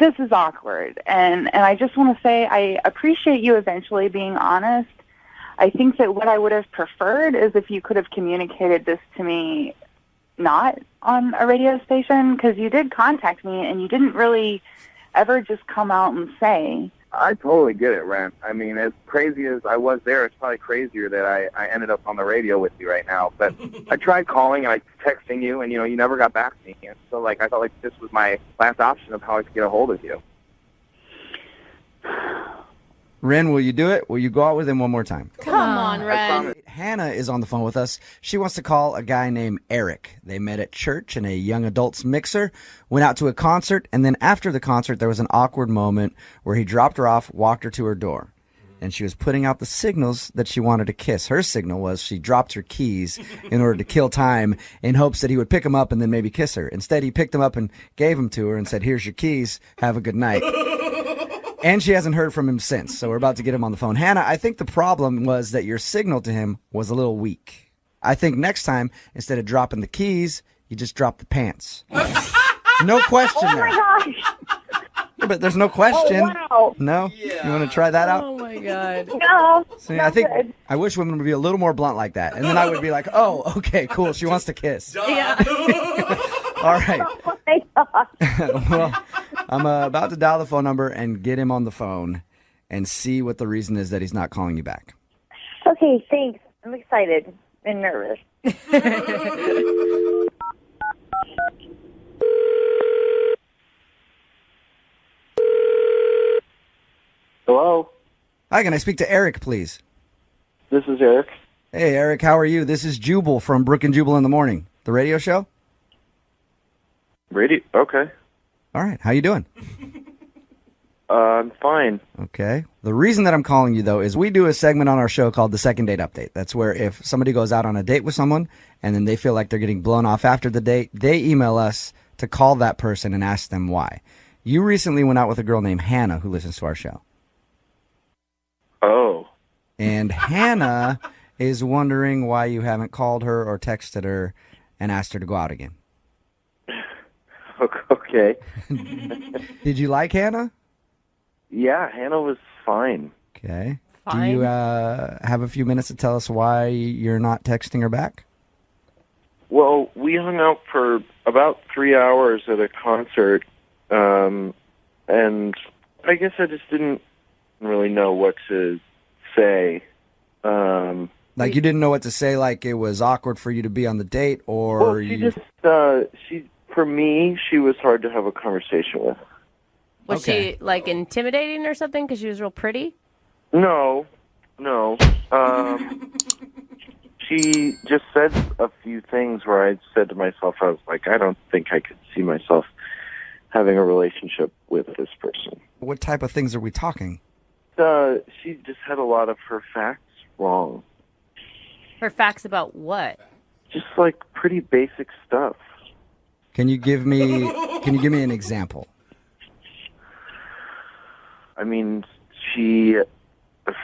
this is awkward, and I just want to say I appreciate you eventually being honest. I think that what I would have preferred is if you could have communicated this to me not on a radio station, because you did contact me and you didn't really ever just come out and say. I totally get it, Ren. I mean, as crazy as I was there, it's probably crazier that I ended up on the radio with you right now. But I tried calling and texting you, and, you never got back to me. And so, I felt this was my last option of how I could get a hold of you. Ren, will you do it? Will you go out with him one more time? Come on, Ren. Hannah is on the phone with us. She wants to call a guy named Eric. They met at church in a young adults mixer, went out to a concert, and then after the concert, there was an awkward moment where he dropped her off, walked her to her door. And she was putting out the signals that she wanted to kiss. Her signal was she dropped her keys in order to kill time in hopes that he would pick them up and then maybe kiss her. Instead, he picked them up and gave them to her and said, "Here's your keys. Have a good night." And she hasn't heard from him since, so we're about to get him on the phone. Hannah, I think the problem was that your signal to him was a little weak. I think next time, instead of dropping the keys, you just drop the pants. No question there. Oh, my gosh. Yeah, but there's no question. Oh, wow. No? Yeah. You want to try that out? Oh, my God. No. See, I wish women would be a little more blunt like that. And then I would be like, oh, okay, cool. She wants to kiss. Yeah. All right. Oh, my gosh. Well, I'm about to dial the phone number and get him on the phone and see what the reason is that he's not calling you back. Okay, thanks. I'm excited. and nervous. Hello? Hi, can I speak to Eric, please? This is Eric. Hey, Eric, how are you? This is Jubal from Brook and Jubal in the Morning, the radio show. Radio? Okay. All right, how you doing? I'm fine. Okay. The reason that I'm calling you, though, is we do a segment on our show called the Second Date Update. That's where if somebody goes out on a date with someone and then they feel like they're getting blown off after the date, they email us to call that person and ask them why. You recently went out with a girl named Hannah who listens to our show. Oh. And Hannah is wondering why you haven't called her or texted her and asked her to go out again. Okay. Did you like Hannah? Yeah, Hannah was fine. Okay. Fine. Do you have a few minutes to tell us why you're not texting her back? Well, we hung out for about 3 hours at a concert, and I guess I just didn't really know what to say. Like you didn't know what to say, like it was awkward for you to be on the date, or Well, for me, she was hard to have a conversation with. Was she like intimidating or something because she was real pretty? No. She just said a few things where I said to myself, I was like, I don't think I could see myself having a relationship with this person. What type of things are we talking? She just had a lot of her facts wrong. Her facts about what? Just like pretty basic stuff. Can you give me an example? I mean,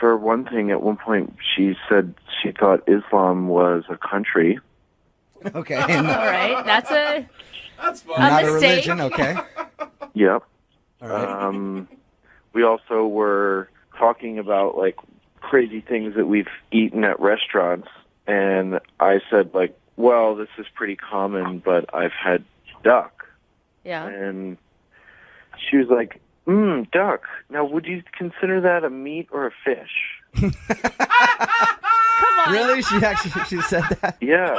for one thing, at one point, she said she thought Islam was a country. Okay. All right. That's fun. Not a religion, okay. Yep. All right. We also were talking about, like, crazy things that we've eaten at restaurants, and I said, like, well, this is pretty common, but I've had duck. Yeah. And she was like, duck. Now, would you consider that a meat or a fish? Come on. Really? She said that? Yeah.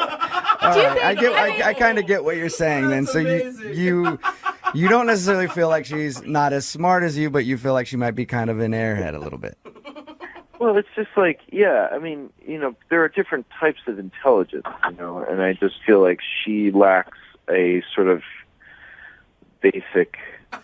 All right. I kind of get what you're saying then. So you don't necessarily feel like she's not as smart as you, but you feel like she might be kind of an airhead a little bit. Well, it's just like, yeah, I mean, there are different types of intelligence, and I just feel like she lacks a sort of basic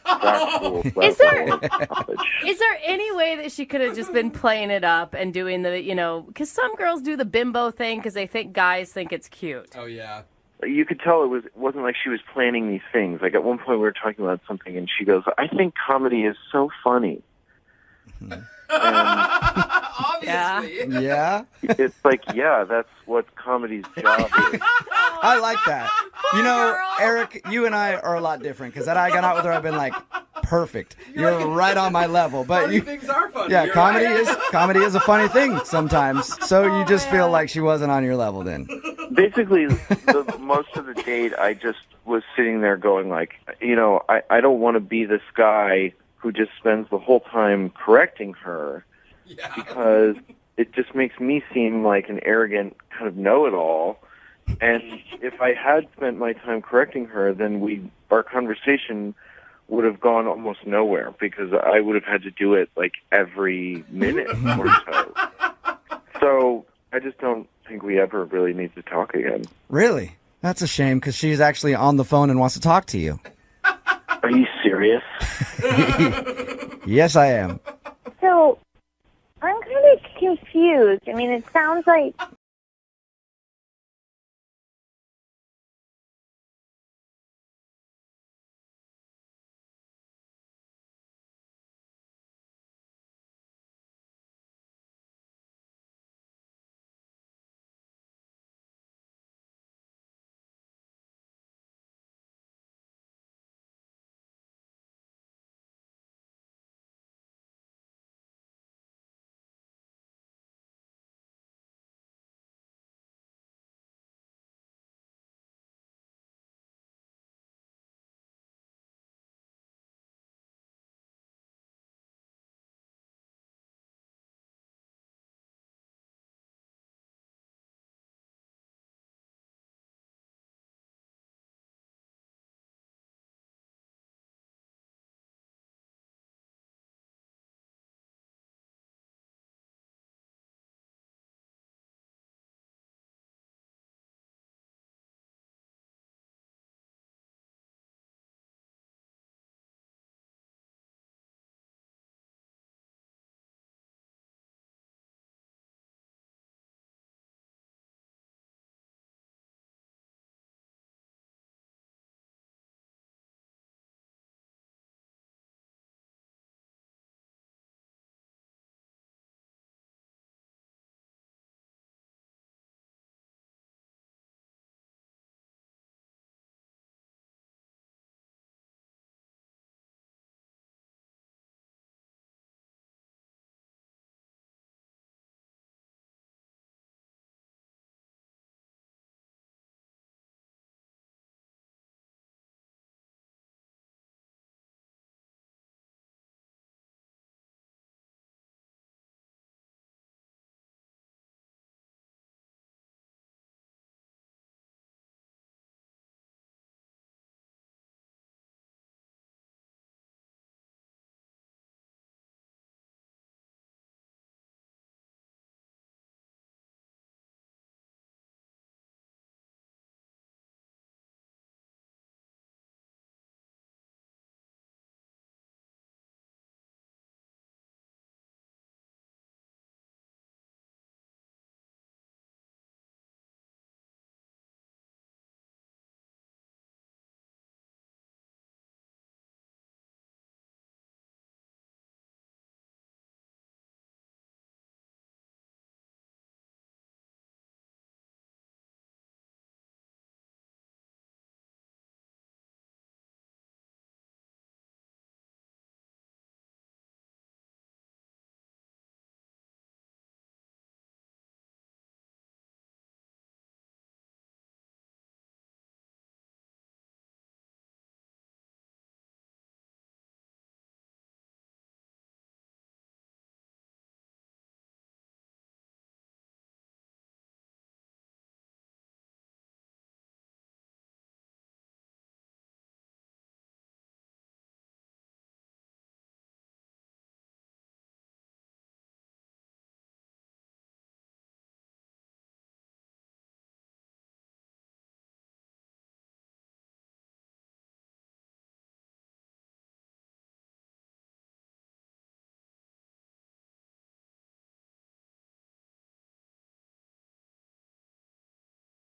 practical level of knowledge. Is there any way that she could have just been playing it up and doing the, because some girls do the bimbo thing because they think guys think it's cute. Oh, yeah. You could tell it wasn't like she was planning these things. Like at one point we were talking about something and she goes, I think comedy is so funny. Obviously. Yeah? It's like, yeah, that's what comedy's job is. I like that. Eric, you and I are a lot different because I got out with her, I've been like, perfect. You're right on my level. But funny things are funny. Yeah, You're comedy right. is a funny thing sometimes. So you just feel like she wasn't on your level then. Basically, most of the date, I just was sitting there going like, I don't want to be this guy who just spends the whole time correcting her because it just makes me seem like an arrogant kind of know-it-all. And if I had spent my time correcting her, then our conversation would have gone almost nowhere because I would have had to do it like every minute or so. So I just don't think we ever really need to talk again. Really? That's a shame because she's actually on the phone and wants to talk to you. Are you serious? Yes, I am. So, I'm kind of confused. I mean, it sounds like